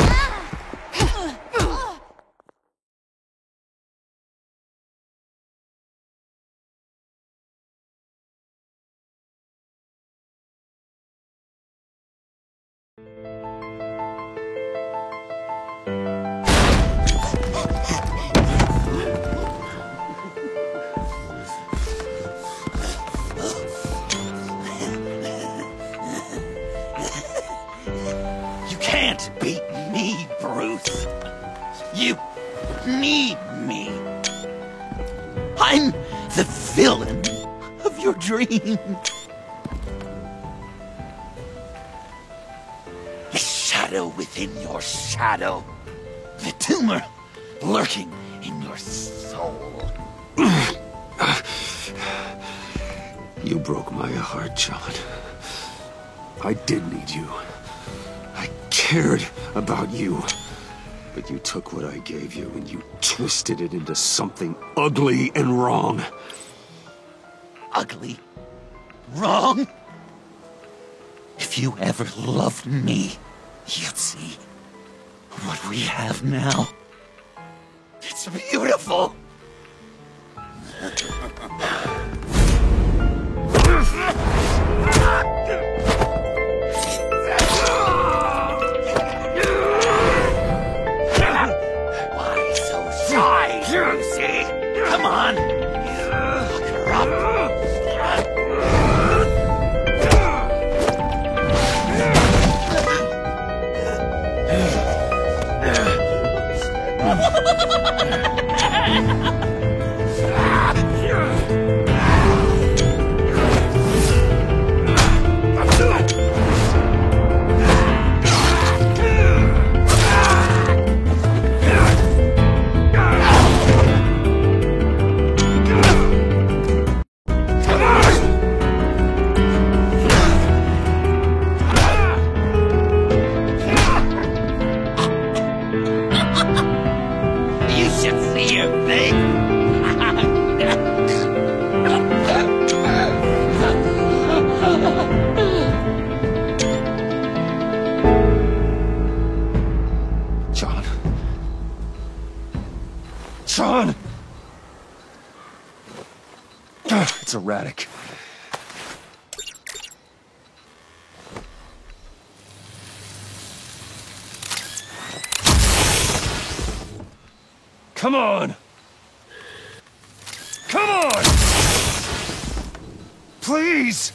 Speaker 1: Beat me, Bruce. You need me. I'm the villain of your dreams. This shadow within your shadow. The tumor lurking in your soul.
Speaker 7: You broke my heart, John. I did need you. I cared about you. But you took what I gave you and you twisted it into something ugly and wrong.
Speaker 1: Ugly? Wrong? If you ever loved me, you'd see what we have now. It's beautiful. Why so shy, Lucy? Come on. Look her up.
Speaker 7: John! It's erratic. Come on! Come on! Please!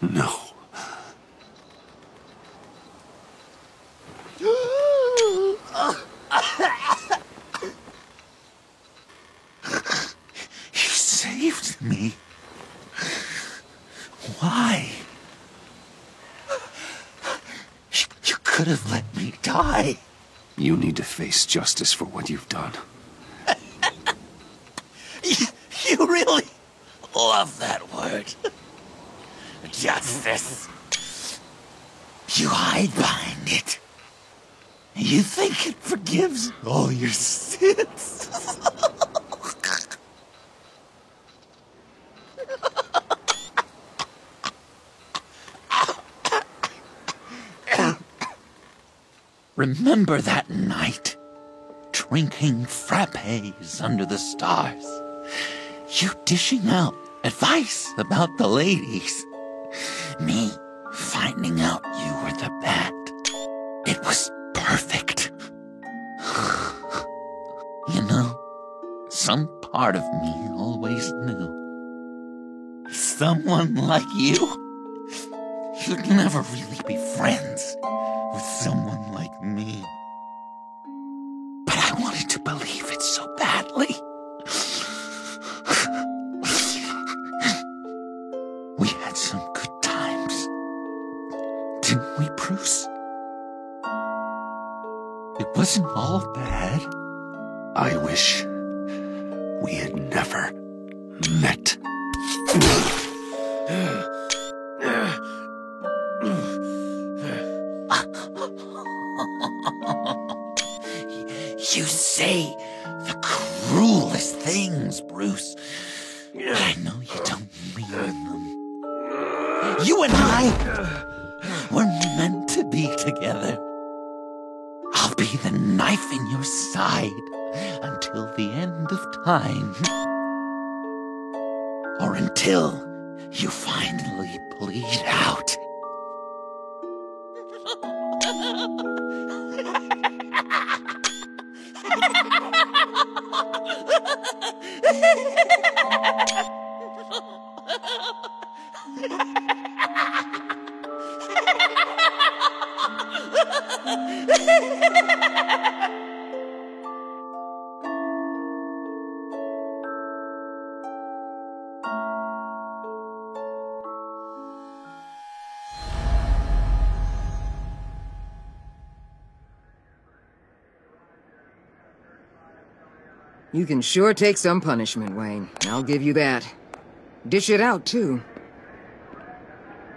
Speaker 7: No.
Speaker 1: You saved me. Why? You could have let me die.
Speaker 7: You need to face justice for what you've done.
Speaker 1: You really love that word. Justice. You hide behind it. You think it forgives all your sins. Remember that night, drinking frappes under the stars, you dishing out advice about the ladies, me finding out you were the bat. It was perfect. You know, some part of me always knew. Someone like you, you'd never really be friends with someone like me. But I wanted to believe it so badly. We had some good times, didn't we, Bruce? It wasn't all bad.
Speaker 7: I wish we had never met.
Speaker 1: You say the cruelest things, Bruce. But I know you don't mean them. You and I were meant to be together. I'll be the knife in your side until the end of time. Or until you finally bleed out.
Speaker 14: You can sure take some punishment, Wayne. I'll give you that. Dish it out, too.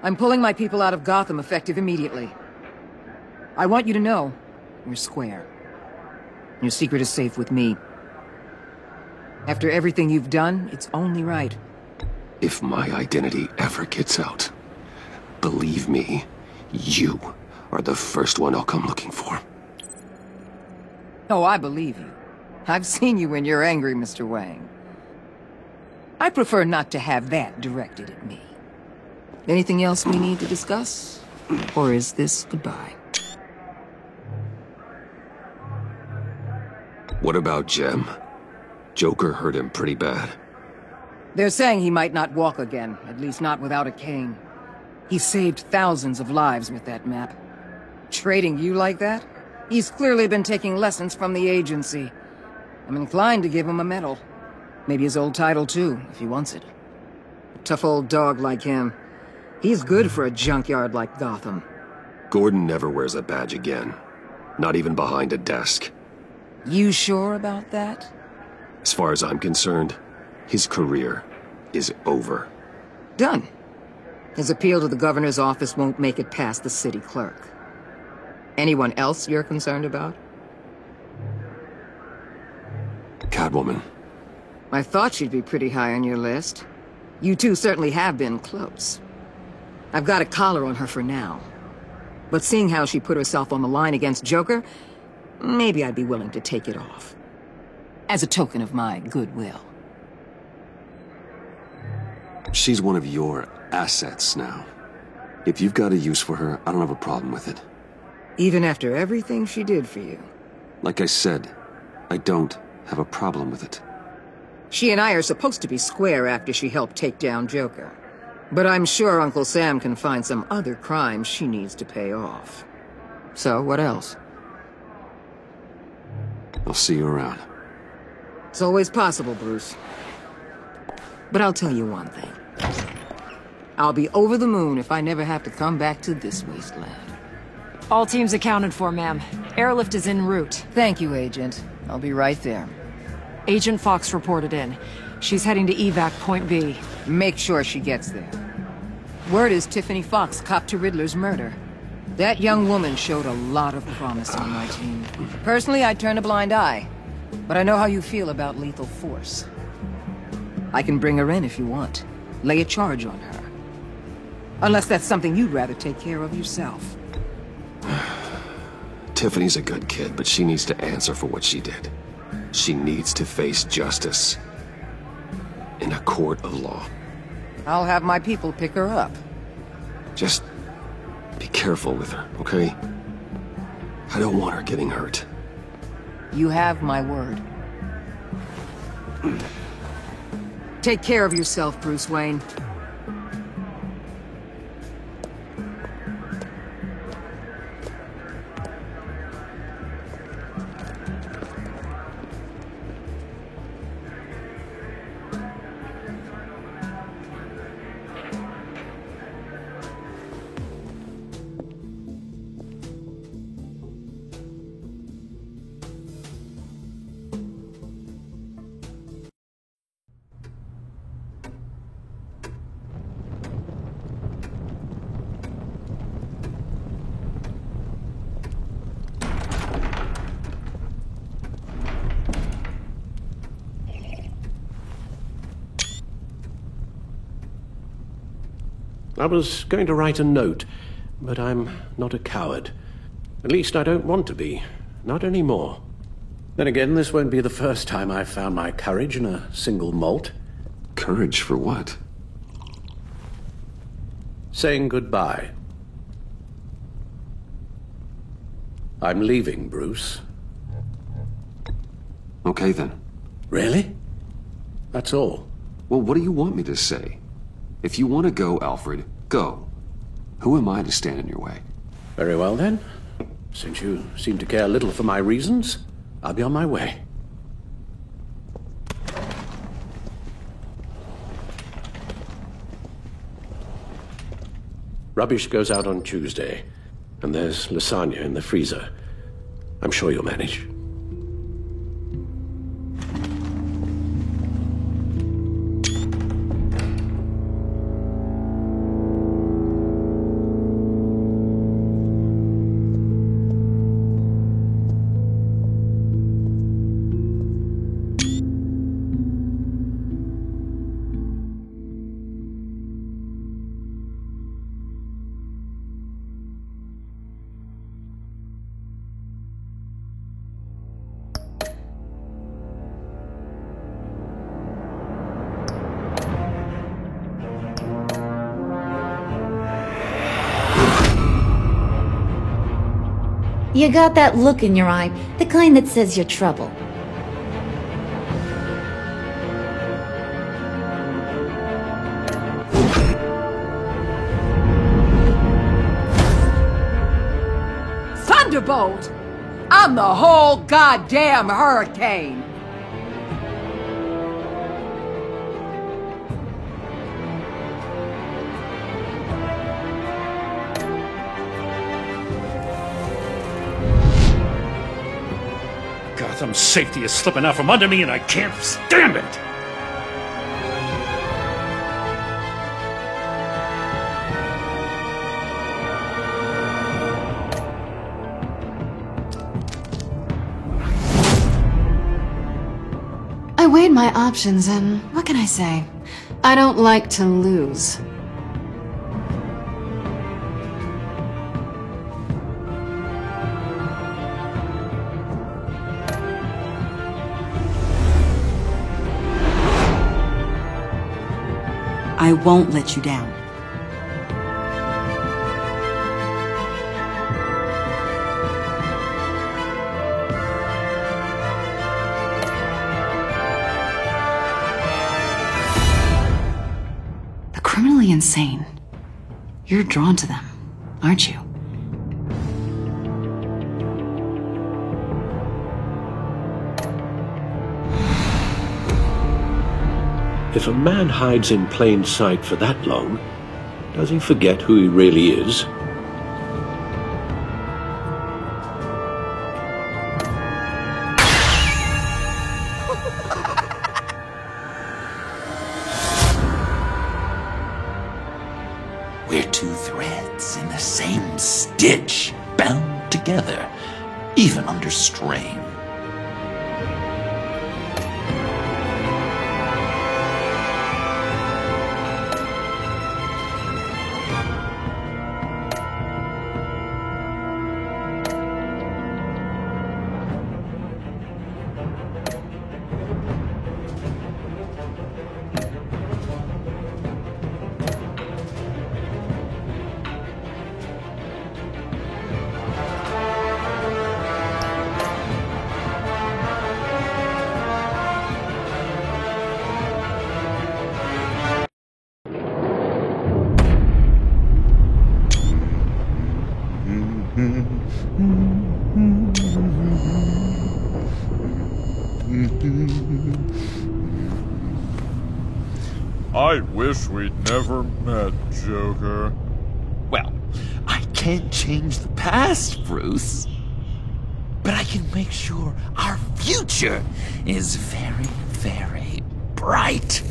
Speaker 14: I'm pulling my people out of Gotham effective immediately. I want you to know, you're square. Your secret is safe with me. After everything you've done, it's only right.
Speaker 7: If my identity ever gets out, believe me, you are the first one I'll come looking for.
Speaker 14: Oh, I believe you. I've seen you when you're angry, Mr. Wang. I prefer not to have that directed at me. Anything else we need to discuss? Or is this goodbye?
Speaker 7: What about Jem? Joker hurt him pretty bad.
Speaker 14: They're saying he might not walk again, at least not without a cane. He saved thousands of lives with that map. Trading you like that? He's clearly been taking lessons from the agency. I'm inclined to give him a medal. Maybe his old title too, if he wants it. A tough old dog like him. He's good for a junkyard like Gotham.
Speaker 7: Gordon never wears a badge again. Not even behind a desk.
Speaker 14: You sure about that?
Speaker 7: As far as I'm concerned, his career is over.
Speaker 14: Done. His appeal to the governor's office won't make it past the city clerk. Anyone else you're concerned about?
Speaker 7: Catwoman.
Speaker 14: I thought she'd be pretty high on your list. You two certainly have been close. I've got a collar on her for now. But seeing how she put herself on the line against Joker, maybe I'd be willing to take it off. As a token of my goodwill.
Speaker 7: She's one of your assets now. If you've got a use for her, I don't have a problem with it.
Speaker 14: Even after everything she did for you.
Speaker 7: Like I said, I don't have a problem with it.
Speaker 14: She and I are supposed to be square after she helped take down Joker. But I'm sure Uncle Sam can find some other crimes she needs to pay off. So, what else?
Speaker 7: I'll see you around.
Speaker 14: It's always possible, Bruce. But I'll tell you one thing. I'll be over the moon if I never have to come back to this wasteland.
Speaker 16: All teams accounted for, ma'am. Airlift is en route.
Speaker 14: Thank you, Agent. I'll be right there.
Speaker 16: Agent Fox reported in. She's heading to evac Point B.
Speaker 14: Make sure she gets there. Word is Tiffany Fox copped to Riddler's murder. That young woman showed a lot of promise on my team. Personally, I'd turn a blind eye. But I know how you feel about lethal force. I can bring her in if you want. Lay a charge on her. Unless that's something you'd rather take care of yourself.
Speaker 7: Tiffany's a good kid, but she needs to answer for what she did. She needs to face justice. In a court of law.
Speaker 14: I'll have my people pick her up.
Speaker 7: Just be careful with her, okay? I don't want her getting hurt.
Speaker 14: You have my word. Take care of yourself, Bruce Wayne.
Speaker 11: I was going to write a note, but I'm not a coward. At least I don't want to be. Not anymore. Then again, this won't be the first time I've found my courage in a single malt.
Speaker 7: Courage for what?
Speaker 11: Saying goodbye. I'm leaving, Bruce.
Speaker 7: Okay, then.
Speaker 11: Really? That's all.
Speaker 7: Well, what do you want me to say? If you want to go, Alfred, go. Who am I to stand in your way?
Speaker 11: Very well, then. Since you seem to care little for my reasons, I'll be on my way. Rubbish goes out on Tuesday, and there's lasagna in the freezer. I'm sure you'll manage.
Speaker 9: You got that look in your eye, the kind that says you're trouble.
Speaker 14: Thunderbolt! I'm the whole goddamn hurricane!
Speaker 6: Gotham's safety is slipping out from under me and I can't stand it!
Speaker 16: I weighed my options and what can I say? I don't like to lose.
Speaker 17: I won't let you down.
Speaker 16: The criminally insane. You're drawn to them, aren't you?
Speaker 11: If a man hides in plain sight for that long, does he forget who he really is?
Speaker 1: We're two threads in the same stitch, bound together, even under strain.
Speaker 19: I wish we'd never met, Joker.
Speaker 1: Well, I can't change the past, Bruce. But I can make sure our future is very, very bright.